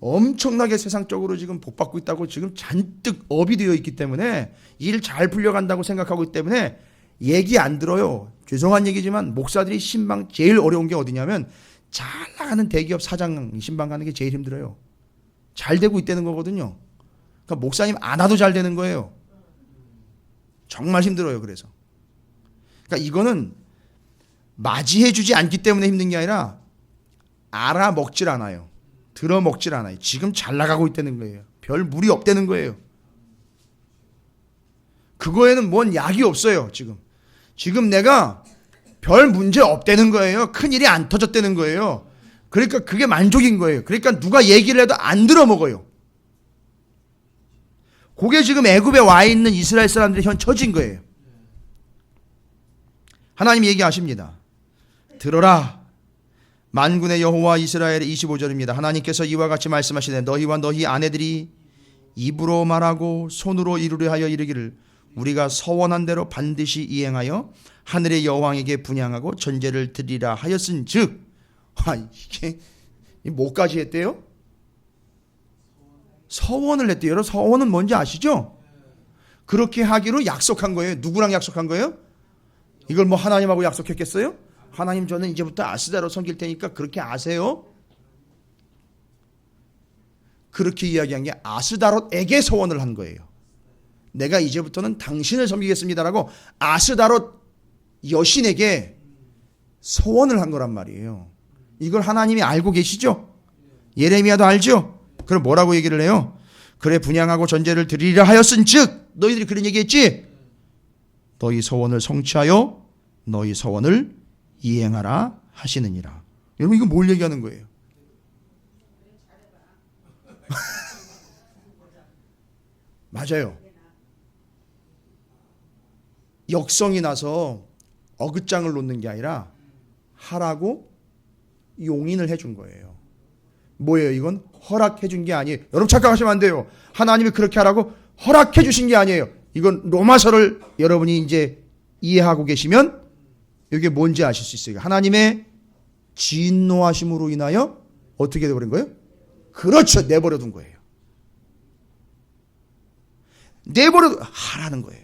A: 엄청나게 세상적으로 지금 복 받고 있다고 지금 잔뜩 업이 되어 있기 때문에 일 잘 풀려간다고 생각하고 있기 때문에 얘기 안 들어요. 죄송한 얘기지만 목사들이 신방 제일 어려운 게 어디냐면 잘 나가는 대기업 사장 신방 가는 게 제일 힘들어요. 잘 되고 있다는 거거든요. 그러니까 목사님 안 와도 잘 되는 거예요. 정말 힘들어요. 그래서 그러니까 이거는 맞이해 주지 않기 때문에 힘든 게 아니라 알아먹질 않아요. 들어먹질 않아요. 지금 잘 나가고 있다는 거예요. 별 무리 없다는 거예요. 그거에는 뭔 약이 없어요. 지금 내가 별 문제 없다는 거예요. 큰일이 안 터졌다는 거예요. 그러니까 그게 만족인 거예요. 그러니까 누가 얘기를 해도 안 들어먹어요. 그게 지금 애굽에 와 있는 이스라엘 사람들의 현 처지인 거예요. 하나님이 얘기하십니다. 들어라. 만군의 여호와 이스라엘의 25절입니다. 하나님께서 이와 같이 말씀하시되 너희와 너희 아내들이 입으로 말하고 손으로 이루려 하여 이르기를 우리가 서원한 대로 반드시 이행하여 하늘의 여왕에게 분향하고 전제를 드리라 하였은즉 이게 뭐까지 했대요? 서원을 했대요. 여러분 서원은 뭔지 아시죠? 그렇게 하기로 약속한 거예요. 누구랑 약속한 거예요? 이걸 뭐 하나님하고 약속했겠어요? 하나님 저는 이제부터 아스다로 섬길 테니까 그렇게 아세요? 그렇게 이야기한 게 아스다롯에게 서원을 한 거예요. 내가 이제부터는 당신을 섬기겠습니다라고 아스다롯 여신에게 서원을 한 거란 말이에요. 이걸 하나님이 알고 계시죠? 예레미야도 알죠? 그럼 뭐라고 얘기를 해요? 그래 분향하고 전제를 드리리라 하였은즉 너희들이 그런 얘기했지? 너희 서원을 성취하여 너희 서원을 이행하라 하시느니라. 여러분 이거 뭘 얘기하는 거예요? 맞아요. 역성이 나서 어긋장을 놓는 게 아니라 하라고 용인을 해준 거예요. 뭐예요? 이건 허락해 준 게 아니에요. 여러분 착각하시면 안 돼요. 하나님이 그렇게 하라고 허락해 주신 게 아니에요. 이건 로마서를 여러분이 이제 이해하고 계시면 이게 뭔지 아실 수 있어요. 하나님의 진노하심으로 인하여 어떻게 되어버린 거예요? 그렇죠. 내버려 둔 거예요. 내버려 하라는 거예요.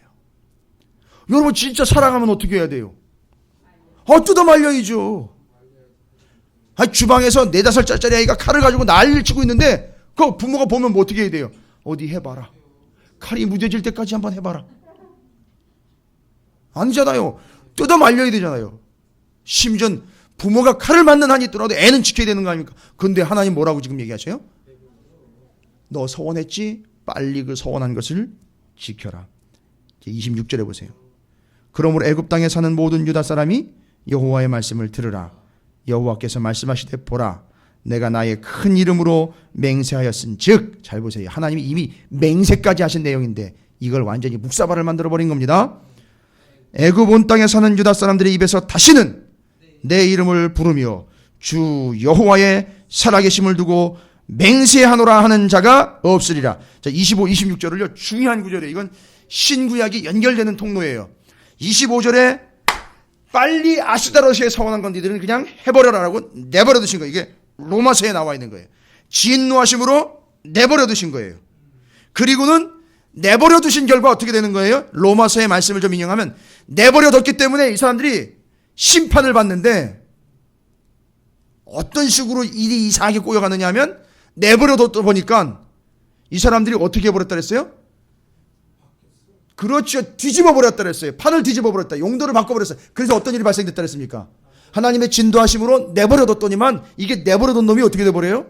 A: 여러분 진짜 사랑하면 어떻게 해야 돼요? 뜯어 말려야죠. 주방에서 4-5살짜리 아이가 칼을 가지고 난리를 치고 있는데 그 부모가 보면 뭐 어떻게 해야 돼요? 어디 해봐라. 칼이 무뎌질 때까지 한번 해봐라. 아니잖아요. 뜯어 말려야 되잖아요. 심지어 부모가 칼을 맞는 한이 있더라도 애는 지켜야 되는 거 아닙니까? 근데 하나님 뭐라고 지금 얘기하세요? 너 서원했지? 빨리 그 서원한 것을 지켜라. 26절에 보세요. 그러므로 애굽 땅에 사는 모든 유다 사람이 여호와의 말씀을 들으라. 여호와께서 말씀하시되 보라 내가 나의 큰 이름으로 맹세하였은즉 잘 보세요. 하나님이 이미 맹세까지 하신 내용인데 이걸 완전히 묵사발을 만들어버린 겁니다. 애굽 온 땅에 사는 유다 사람들의 입에서 다시는 내 이름을 부르며 주 여호와의 살아계심을 두고 맹세하노라 하는 자가 없으리라. 자, 25, 26절을요 중요한 구절이에요. 이건 신구약이 연결되는 통로예요. 25절에 빨리 아스다로스에 서원한 건 니들은 그냥 해버려라라고 내버려 두신 거예요. 이게 로마서에 나와 있는 거예요. 진노하심으로 내버려 두신 거예요. 그리고는 내버려 두신 결과 어떻게 되는 거예요? 로마서의 말씀을 좀 인용하면 내버려 뒀기 때문에 이 사람들이 심판을 받는데 어떤 식으로 일이 이상하게 꼬여가느냐 하면 내버려 뒀다 보니까 이 사람들이 어떻게 해버렸다 그랬어요? 그렇죠. 뒤집어 버렸다 그랬어요. 판을 뒤집어 버렸다. 용도를 바꿔버렸어요. 그래서 어떤 일이 발생됐다 그랬습니까? 하나님의 진도하심으로 내버려 뒀더니만 이게 내버려 둔 놈이 어떻게 돼버려요?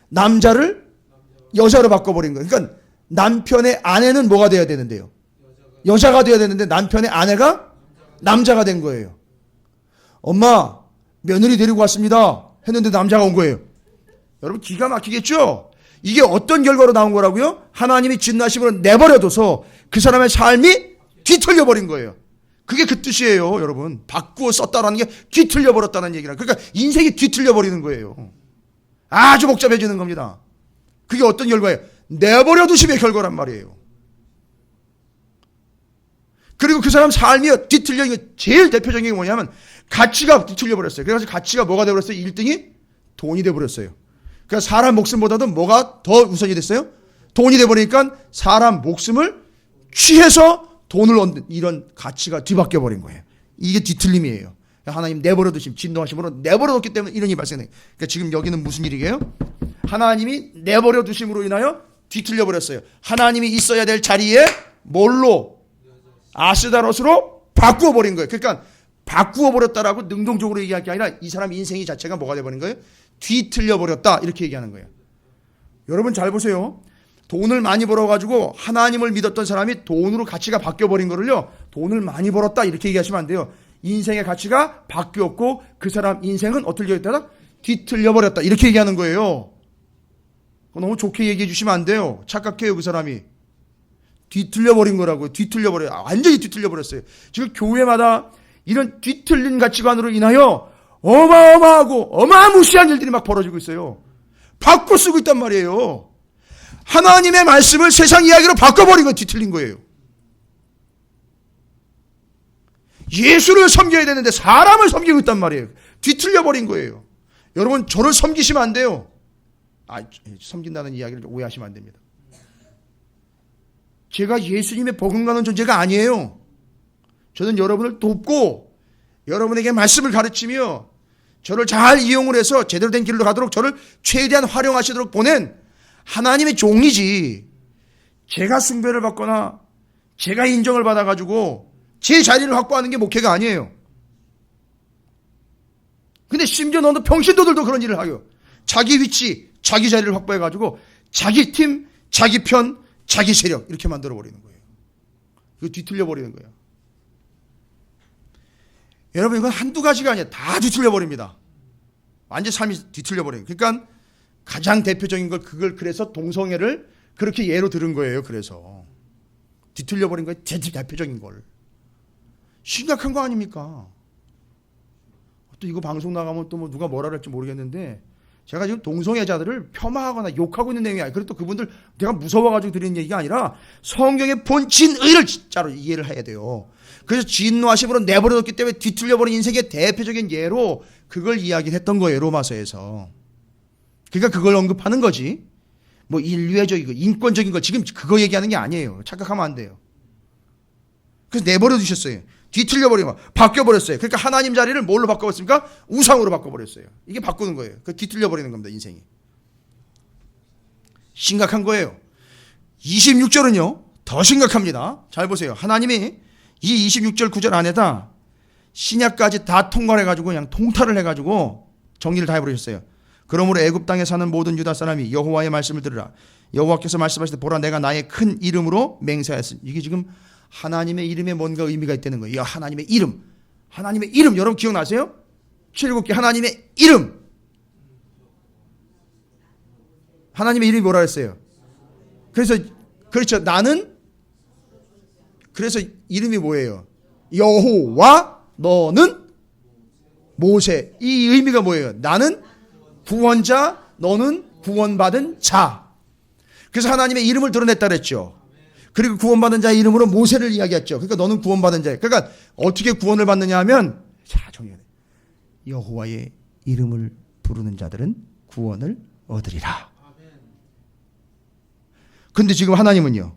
A: 남자를 여자로 바꿔버린 거예요. 그러니까 남편의 아내는 뭐가 돼야 되는데요? 여자가 돼야 되는데 남편의 아내가 남자가 된 거예요. 엄마, 며느리 데리고 왔습니다. 했는데 남자가 온 거예요. 여러분 기가 막히겠죠? 이게 어떤 결과로 나온 거라고요? 하나님이 진노하심으로 내버려둬서 그 사람의 삶이 뒤틀려 버린 거예요. 그게 그 뜻이에요, 여러분. 바꾸어 썼다라는 게 뒤틀려 버렸다는 얘기라. 그러니까 인생이 뒤틀려 버리는 거예요. 아주 복잡해지는 겁니다. 그게 어떤 결과예요? 내버려 두심의 결과란 말이에요. 그리고 그 사람 삶이 뒤틀려, 이게 제일 대표적인 게 뭐냐면 가치가 뒤틀려 버렸어요. 그래서 가치가 뭐가 되어버렸어요? 1등이 돈이 되어버렸어요. 그러니까 사람 목숨보다도 뭐가 더 우선이 됐어요? 돈이 돼버리니까 사람 목숨을 취해서 돈을 얻는 이런 가치가 뒤바뀌어 버린 거예요. 이게 뒤틀림이에요. 하나님 내버려 두심, 진노하심으로 내버려 뒀기 때문에 이런 일이 발생해요. 그러니까 지금 여기는 무슨 일이게요? 하나님이 내버려 두심으로 인하여 뒤틀려 버렸어요. 하나님이 있어야 될 자리에 뭘로? 아스다롯으로 바꾸어 버린 거예요. 그러니까 바꾸어 버렸다라고 능동적으로 얘기할 게 아니라 이 사람 인생이 자체가 뭐가 돼 버린 거예요? 뒤틀려 버렸다, 이렇게 얘기하는 거예요. 여러분 잘 보세요. 돈을 많이 벌어가지고 하나님을 믿었던 사람이 돈으로 가치가 바뀌어버린 거를요, 돈을 많이 벌었다 이렇게 얘기하시면 안 돼요. 인생의 가치가 바뀌었고 그 사람 인생은 어떻게 됐다? 뒤틀려버렸다 이렇게 얘기하는 거예요. 너무 좋게 얘기해 주시면 안 돼요. 착각해요. 그 사람이 뒤틀려버린 거라고요. 뒤틀려버려요. 완전히 뒤틀려버렸어요. 지금 교회마다 이런 뒤틀린 가치관으로 인하여 어마어마하고 어마무시한 일들이 막 벌어지고 있어요. 바꿔 쓰고 있단 말이에요. 하나님의 말씀을 세상 이야기로 바꿔버린 건 뒤틀린 거예요. 예수를 섬겨야 되는데 사람을 섬기고 있단 말이에요. 뒤틀려버린 거예요. 여러분 저를 섬기시면 안 돼요. 섬긴다는 이야기를 오해하시면 안 됩니다. 제가 예수님의 버금가는 존재가 아니에요. 저는 여러분을 돕고 여러분에게 말씀을 가르치며 저를 잘 이용을 해서 제대로 된 길로 가도록 저를 최대한 활용하시도록 보낸 하나님의 종이지, 제가 숭배를 받거나 제가 인정을 받아가지고 제 자리를 확보하는 게 목회가 아니에요. 근데 심지어 너도 병신도들도 그런 일을 하요. 자기 위치, 자기 자리를 확보해가지고 자기 팀, 자기 편, 자기 세력 이렇게 만들어버리는 거예요. 이거 뒤틀려버리는 거예요. 여러분 이건 한두 가지가 아니에요. 다 뒤틀려버립니다. 완전 삶이 뒤틀려버려요. 그러니까 가장 대표적인 걸 그래서 동성애를 그렇게 예로 들은 거예요. 그래서 뒤틀려버린 거예요. 대표적인 걸. 심각한 거 아닙니까? 또 이거 방송 나가면 또 뭐 누가 뭐라 그럴지 모르겠는데 제가 지금 동성애자들을 폄하하거나 욕하고 있는 내용이 아니에요. 그리고 또 그분들 내가 무서워가지고 드리는 얘기가 아니라 성경의 본진의를 진짜로 이해를 해야 돼요. 그래서 진노하심으로 내버려뒀기 때문에 뒤틀려버린 인생의 대표적인 예로 그걸 이야기했던 거예요. 로마서에서. 그러니까 그걸 언급하는 거지. 뭐 인류애적이고 인권적인 거 지금 그거 얘기하는 게 아니에요. 착각하면 안 돼요. 그래서 내버려 두셨어요. 뒤틀려버리고 바뀌어버렸어요. 그러니까 하나님 자리를 뭘로 바꿔버렸습니까? 우상으로 바꿔버렸어요. 이게 바꾸는 거예요. 그 뒤틀려버리는 겁니다. 인생이. 심각한 거예요. 26절은요. 더 심각합니다. 잘 보세요. 하나님이 이 26절 9절 안에다 신약까지 다 통과를 해가지고 그냥 통탈을 해가지고 정리를 다 해버리셨어요. 그러므로 애굽 땅에 사는 모든 유다 사람이 여호와의 말씀을 들으라. 여호와께서 말씀하시되 보라 내가 나의 큰 이름으로 맹세하였으니. 이게 지금 하나님의 이름에 뭔가 의미가 있다는 거예요. 하나님의 이름. 하나님의 이름 여러분 기억나세요? 7개 하나님의 이름. 하나님의 이름이 뭐라 했어요? 그래서 그렇죠. 나는 그래서 이름이 뭐예요? 여호와 너는 모세. 이 의미가 뭐예요? 나는 구원자, 너는 구원받은 자. 그래서 하나님의 이름을 드러냈다 그랬죠. 그리고 구원받은 자의 이름으로 모세를 이야기했죠. 그러니까 너는 구원받은 자예요. 그러니까 어떻게 구원을 받느냐 하면 자, 정리해. 여호와의 이름을 부르는 자들은 구원을 얻으리라. 근데 지금 하나님은요,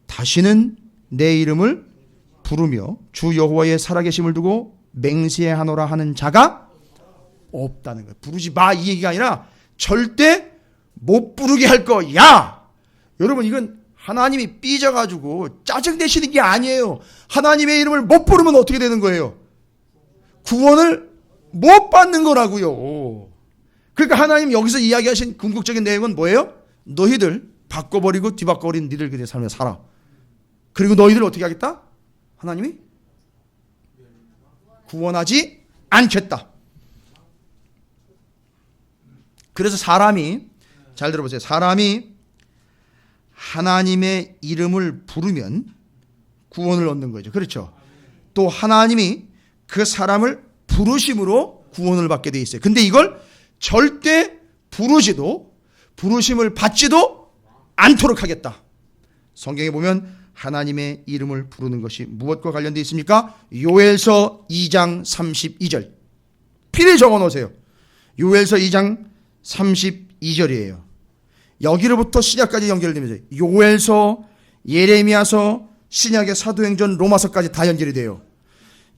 A: 다시는 내 이름을 부르며 주 여호와의 살아계심을 두고 맹세하노라 하는 자가 없다는 거예요. 부르지 마 이 얘기가 아니라 절대 못 부르게 할 거야. 여러분, 이건 하나님이 삐져가지고 짜증내시는 게 아니에요. 하나님의 이름을 못 부르면 어떻게 되는 거예요? 구원을 못 받는 거라고요. 그러니까 하나님 여기서 이야기하신 궁극적인 내용은 뭐예요? 너희들 바꿔버리고 뒤바꿔버린 니들 그대의 삶을 살아. 그리고 너희들 어떻게 하겠다? 하나님이 구원하지 않겠다. 그래서 사람이, 잘 들어보세요. 사람이 하나님의 이름을 부르면 구원을 얻는 거죠. 그렇죠? 또 하나님이 그 사람을 부르심으로 구원을 받게 돼 있어요. 근데 이걸 절대 부르지도 부르심을 받지도 않도록 하겠다. 성경에 보면 하나님의 이름을 부르는 것이 무엇과 관련되어 있습니까? 요엘서 2장 32절. 필히 적어 놓으세요. 요엘서 2장 32절이에요. 여기로부터 신약까지 연결되면서 요엘서, 예레미야서, 신약의 사도행전, 로마서까지 다 연결이 돼요.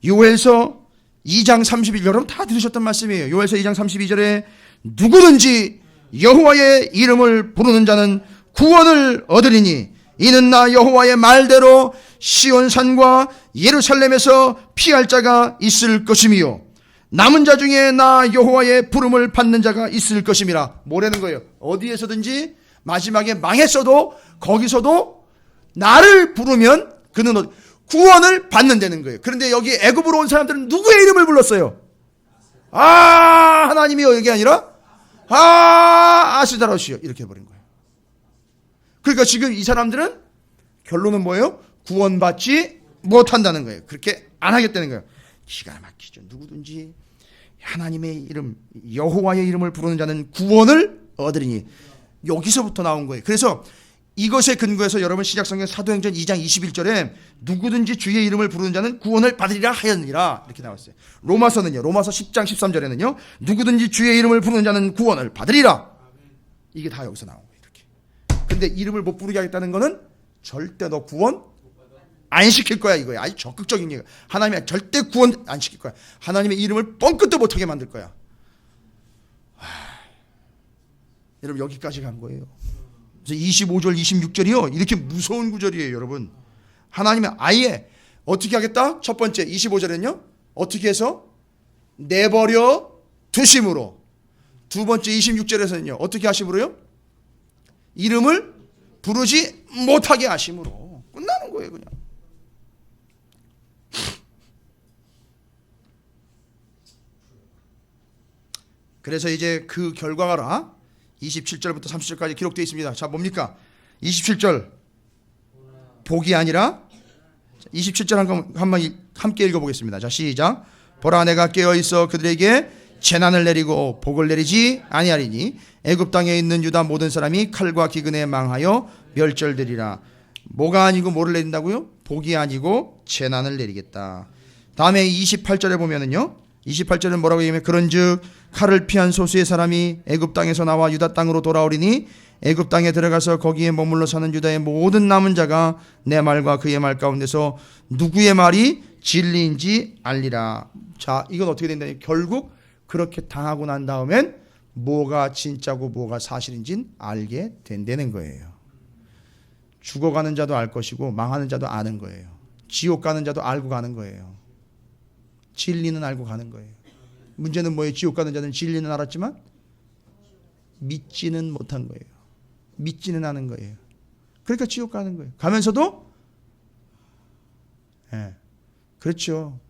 A: 요엘서 2장 32절, 여러분 다 들으셨던 말씀이에요. 요엘서 2장 32절에 누구든지 여호와의 이름을 부르는 자는 구원을 얻으리니 이는 나 여호와의 말대로 시온산과 예루살렘에서 피할 자가 있을 것이며 남은 자 중에 나 여호와의 부름을 받는 자가 있을 것임이라. 뭐라는 거예요? 어디에서든지 마지막에 망했어도 거기서도 나를 부르면 그는 구원을 받는다는 거예요. 그런데 여기 애굽으로 온 사람들은 누구의 이름을 불렀어요? 하나님이요, 이게 아니라 아스다로시요, 이렇게 해버린 거예요. 그러니까 지금 이 사람들은 결론은 뭐예요? 구원받지 못한다는 거예요. 그렇게 안 하겠다는 거예요. 기가 막히죠. 누구든지 하나님의 이름, 여호와의 이름을 부르는 자는 구원을 얻으리니. 여기서부터 나온 거예요. 그래서 이것에 근거해서 여러분 신약성경 사도행전 2장 21절에 누구든지 주의 이름을 부르는 자는 구원을 받으리라 하였느니라 이렇게 나왔어요. 로마서는요, 로마서 10장 13절에는요, 누구든지 주의 이름을 부르는 자는 구원을 받으리라. 이게 다 여기서 나온 거예요. 이렇게. 근데 이름을 못 부르게 하겠다는 거는 절대 너 구원 안 시킬 거야 이거야. 아주 적극적인 얘기야. 하나님이 절대 구원 안 시킬 거야. 하나님의 이름을 뻥끗도 못하게 만들 거야. 여러분 여기까지 간 거예요. 그래서 25절 26절이요 이렇게 무서운 구절이에요. 여러분 하나님이 아예 어떻게 하겠다? 첫 번째 25절에는요 어떻게 해서 내버려 두심으로. 두 번째 26절에서는요 어떻게 하심으로요? 이름을 부르지 못하게 하심으로. 끝나는 거예요 그냥. 그래서 이제 그 결과가 27절부터 30절까지 기록되어 있습니다. 자, 뭡니까? 27절 복이 아니라 27절 한번 함께 읽어보겠습니다. 자, 시작. 보라 내가 깨어있어 그들에게 재난을 내리고 복을 내리지 아니하리니 애굽 땅에 있는 유다 모든 사람이 칼과 기근에 망하여 멸절되리라. 뭐가 아니고 뭐를 내린다고요? 복이 아니고 재난을 내리겠다. 다음에 28절에 보면은요 28절은 뭐라고 얘기하면 그런즉 칼을 피한 소수의 사람이 애굽 땅에서 나와 유다 땅으로 돌아오리니 애굽 땅에 들어가서 거기에 머물러 사는 유다의 모든 남은 자가 내 말과 그의 말 가운데서 누구의 말이 진리인지 알리라. 자, 이건 어떻게 된다니? 결국 그렇게 당하고 난 다음엔 뭐가 진짜고 뭐가 사실인지 알게 된다는 거예요. 죽어가는 자도 알 것이고 망하는 자도 아는 거예요. 지옥 가는 자도 알고 가는 거예요. 진리는 알고 가는 거예요. 문제는 뭐예요? 지옥 가는 자는 진리는 알았지만 믿지는 못한 거예요. 믿지는 않은 거예요. 그러니까 지옥 가는 거예요. 가면서도 그렇죠.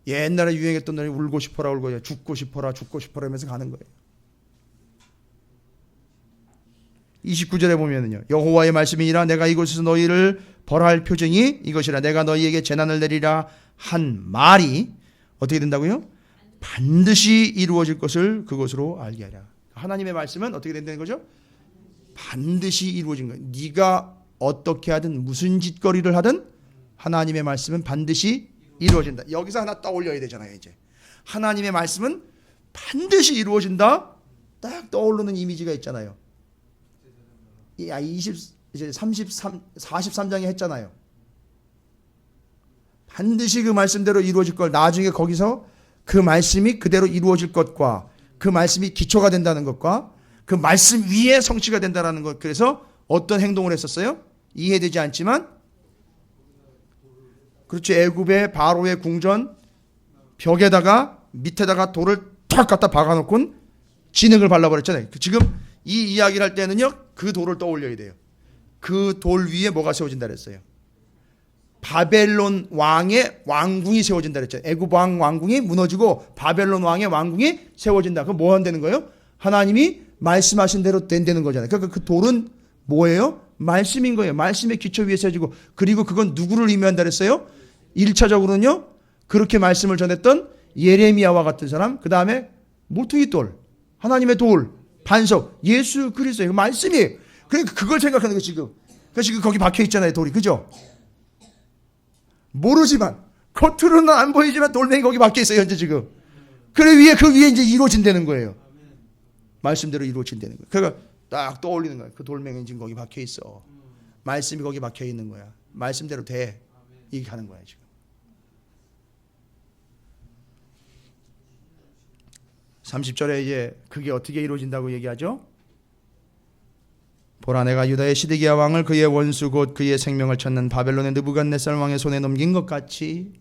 A: 옛날에 유행했던 노래 울고 싶어라 울고 죽고 싶어라 죽고 싶어라 하면서 가는 거예요. 29절에 보면은요. 여호와의 말씀이니라 내가 이곳에서 너희를 벌할 표징이 이것이라 내가 너희에게 재난을 내리라 한 말이 어떻게 된다고요? 반드시 이루어질 것을 그것으로 알게 하라. 하나님의 말씀은 어떻게 된다는 거죠? 반드시 이루어진 거예요. 네가 어떻게 하든 무슨 짓거리를 하든 하나님의 말씀은 반드시 이루어진다. 여기서 하나 떠올려야 되잖아요. 이제 하나님의 말씀은 반드시 이루어진다. 딱 떠오르는 이미지가 있잖아요. 이제 43장에 했잖아요. 반드시 그 말씀대로 이루어질 걸, 나중에 거기서 그 말씀이 그대로 이루어질 것과 그 말씀이 기초가 된다는 것과 그 말씀 위에 성취가 된다는 것. 그래서 어떤 행동을 했었어요? 이해되지 않지만, 그렇죠. 애굽의 바로의 궁전 벽에다가 밑에다가 돌을 탁 갖다 박아놓고 진흙을 발라버렸잖아요. 지금 이 이야기를 할 때는요, 그 돌을 떠올려야 돼요. 그 돌 위에 뭐가 세워진다 그랬어요? 바벨론 왕의 왕궁이 세워진다 그랬죠. 애굽 왕 왕궁이 무너지고 바벨론 왕의 왕궁이 세워진다. 그럼 뭐 한다는 거예요? 하나님이 말씀하신 대로 된다는 거잖아요. 그러니까 그 돌은 뭐예요? 말씀인 거예요. 말씀의 기초 위에 세워지고, 그리고 그건 누구를 의미한다 그랬어요? 1차적으로는요, 그렇게 말씀을 전했던 예레미야와 같은 사람, 그 다음에 모퉁이 돌, 하나님의 돌, 반석, 예수 그리스도예요. 말씀이에요. 그러니까 그걸 생각하는 거예요, 지금. 그러니까 지금 거기 박혀 있잖아요, 돌이. 그죠? 모르지만, 겉으로는 안 보이지만 돌멩이 거기 박혀 있어요, 현재 지금. 그래, 그 위에 이제 이루어진다는 거예요. 말씀대로 이루어진다는 거예요. 그러니까 딱 떠올리는 거예요. 그 돌멩이 지금 거기 박혀 있어. 말씀이 거기 박혀 있는 거야. 말씀대로 돼. 이렇게 하는 거야, 지금. 30절에 이제 그게 어떻게 이루어진다고 얘기하죠? 보라, 내가 유다의 시드기야 왕을 그의 원수 곧 그의 생명을 찾는 바벨론의 느부갓네살 왕의 손에 넘긴 것 같이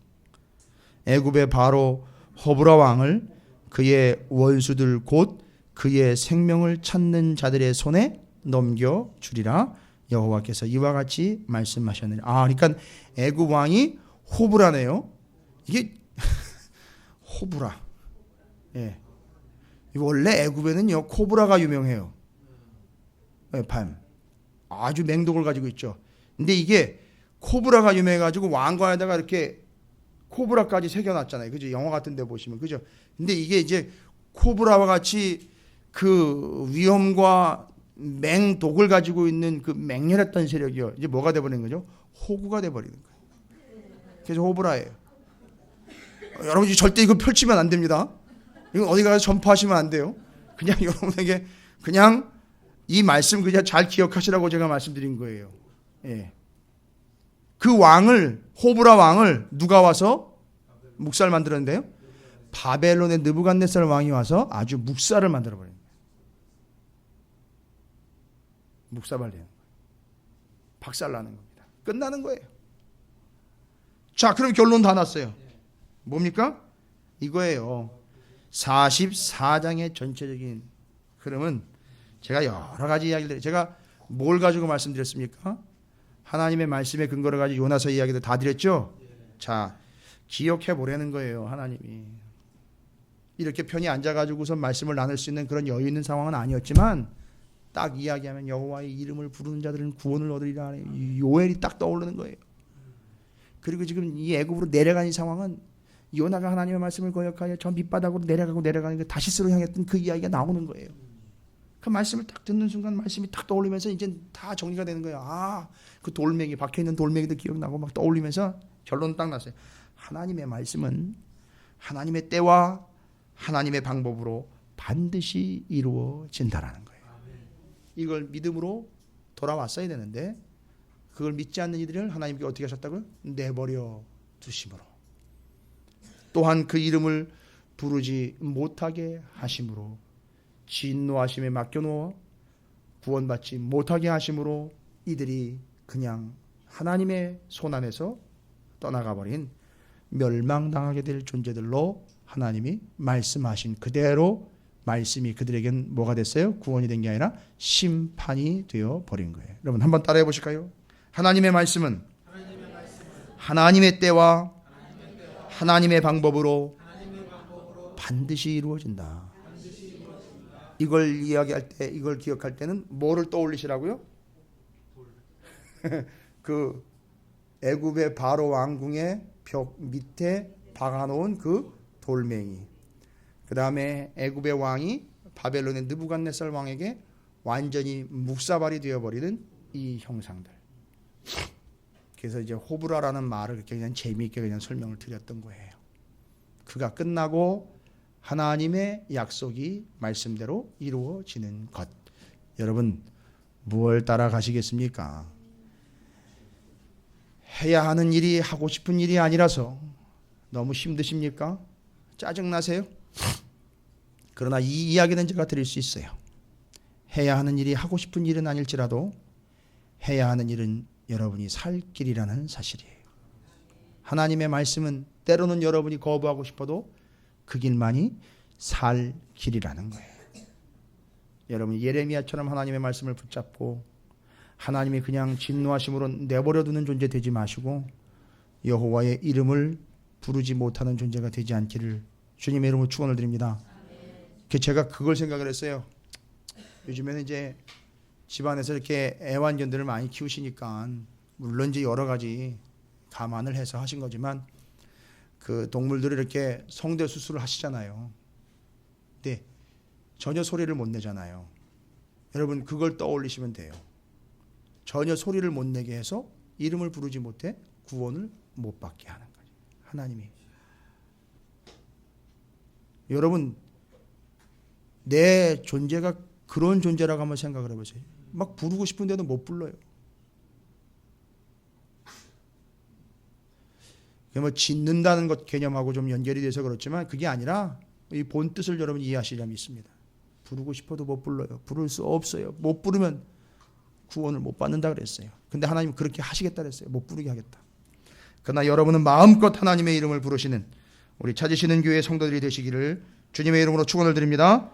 A: 애굽의 바로 호브라 왕을 그의 원수들 곧 그의 생명을 찾는 자들의 손에 넘겨 주리라. 여호와께서 이와 같이 말씀하셨느니라. 그러니까 애굽 왕이 호브라네요. 이게 호브라. 예. 원래 애굽에는요, 코브라가 유명해요. 밤. 아주 맹독을 가지고 있죠. 근데 이게 코브라가 유명해가지고 왕관에다가 이렇게 코브라까지 새겨놨잖아요. 그죠? 영화 같은 데 보시면. 그죠? 근데 이게 이제 코브라와 같이 그 위험과 맹독을 가지고 있는 그 맹렬했던 세력이요, 이제 뭐가 돼버리는 거죠? 호구가 돼버리는 거예요. 그래서 호브라예요. 여러분 절대 이거 펼치면 안 됩니다. 이거 어디 가서 전파하시면 안 돼요. 그냥 여러분에게 그냥 이 말씀 그냥 잘 기억하시라고 제가 말씀드린 거예요. 예. 그 왕을, 호브라 왕을 누가 와서 묵살 만들었는데요? 바벨론의 느부갓네살 왕이 와서 아주 묵살을 만들어버린 거예요. 묵사발리는 거예요. 박살나는 겁니다. 끝나는 거예요. 자, 그럼 결론 다 났어요. 뭡니까? 이거예요. 44장의 전체적인 흐름은 제가 여러 가지 이야기를, 제가 뭘 가지고 말씀드렸습니까? 하나님의 말씀에 근거를 가지고 요나서 이야기도 다 드렸죠? 자, 기억해 보라는 거예요. 하나님이 이렇게 편히 앉아가지고서 말씀을 나눌 수 있는 그런 여유 있는 상황은 아니었지만, 딱 이야기하면 여호와의 이름을 부르는 자들은 구원을 얻으리라. 요엘이 딱 떠오르는 거예요. 그리고 지금 이 애굽으로 내려간 이 상황은 요나가 하나님의 말씀을 거역하여 저 밑바닥으로 내려가는 그 다시스로 향했던 그 이야기가 나오는 거예요. 그 말씀을 딱 듣는 순간 말씀이 딱 떠올리면서 이제 다 정리가 되는 거예요. 그 돌멩이, 박혀있는 돌멩이도 기억나고 막 떠올리면서 결론 딱 났어요. 하나님의 말씀은 하나님의 때와 하나님의 방법으로 반드시 이루어진다라는 거예요. 이걸 믿음으로 돌아왔어야 되는데, 그걸 믿지 않는 이들을 하나님께 어떻게 하셨다고요? 내버려 두심으로, 또한 그 이름을 부르지 못하게 하심으로, 진노하심에 맡겨놓아 구원받지 못하게 하심으로 이들이 그냥 하나님의 손안에서 떠나가 버린 멸망당하게 될 존재들로 하나님이 말씀하신 그대로 말씀이 그들에겐 뭐가 됐어요? 구원이 된 게 아니라 심판이 되어 버린 거예요. 여러분 한번 따라해 보실까요? 하나님의 말씀은 하나님의 때와 하나님의 방법으로 반드시 이루어진다. 이걸 이야기할 때, 이걸 기억할 때는 뭐를 떠올리시라고요? 그 애굽의 바로 왕궁의 벽 밑에 박아놓은 그 돌멩이, 그 다음에 애굽의 왕이 바벨론의 느부갓네살 왕에게 완전히 묵사발이 되어버리는 이 형상들. 그래서 이제 호브라라는 말을 그렇게 그냥 재미있게 그냥 설명을 드렸던 거예요. 그가 끝나고 하나님의 약속이 말씀대로 이루어지는 것. 여러분 무엇을 따라가시겠습니까? 해야 하는 일이 하고 싶은 일이 아니라서 너무 힘드십니까? 짜증나세요? 그러나 이 이야기는 제가 드릴 수 있어요. 해야 하는 일이 하고 싶은 일은 아닐지라도 해야 하는 일은 여러분이 살 길이라는 사실이에요. 하나님의 말씀은 때로는 여러분이 거부하고 싶어도 그 길만이 살 길이라는 거예요. 여러분이 예레미야처럼 하나님의 말씀을 붙잡고 하나님이 그냥 진노하심으로 내버려 두는 존재 되지 마시고 여호와의 이름을 부르지 못하는 존재가 되지 않기를 주님의 이름으로 축원을 드립니다. 제가 그걸 생각을 했어요. 요즘에는 이제 집안에서 이렇게 애완견들을 많이 키우시니까 물론 이제 여러 가지 감안을 해서 하신 거지만 그 동물들을 이렇게 성대 수술을 하시잖아요. 근데 전혀 소리를 못 내잖아요. 여러분 그걸 떠올리시면 돼요. 전혀 소리를 못 내게 해서 이름을 부르지 못해 구원을 못 받게 하는 거죠. 하나님이. 여러분 내 존재가 그런 존재라고 한번 생각을 해보세요. 막 부르고 싶은데도 못 불러요. 뭐 짓는다는 것 개념하고 좀 연결이 돼서 그렇지만 그게 아니라 이 본 뜻을 여러분 이해하시리라 믿습니다. 부르고 싶어도 못 불러요. 부를 수 없어요. 못 부르면 구원을 못 받는다 그랬어요. 근데 하나님은 그렇게 하시겠다 그랬어요. 못 부르게 하겠다. 그러나 여러분은 마음껏 하나님의 이름을 부르시는 우리 찾으시는 교회 성도들이 되시기를 주님의 이름으로 축원을 드립니다.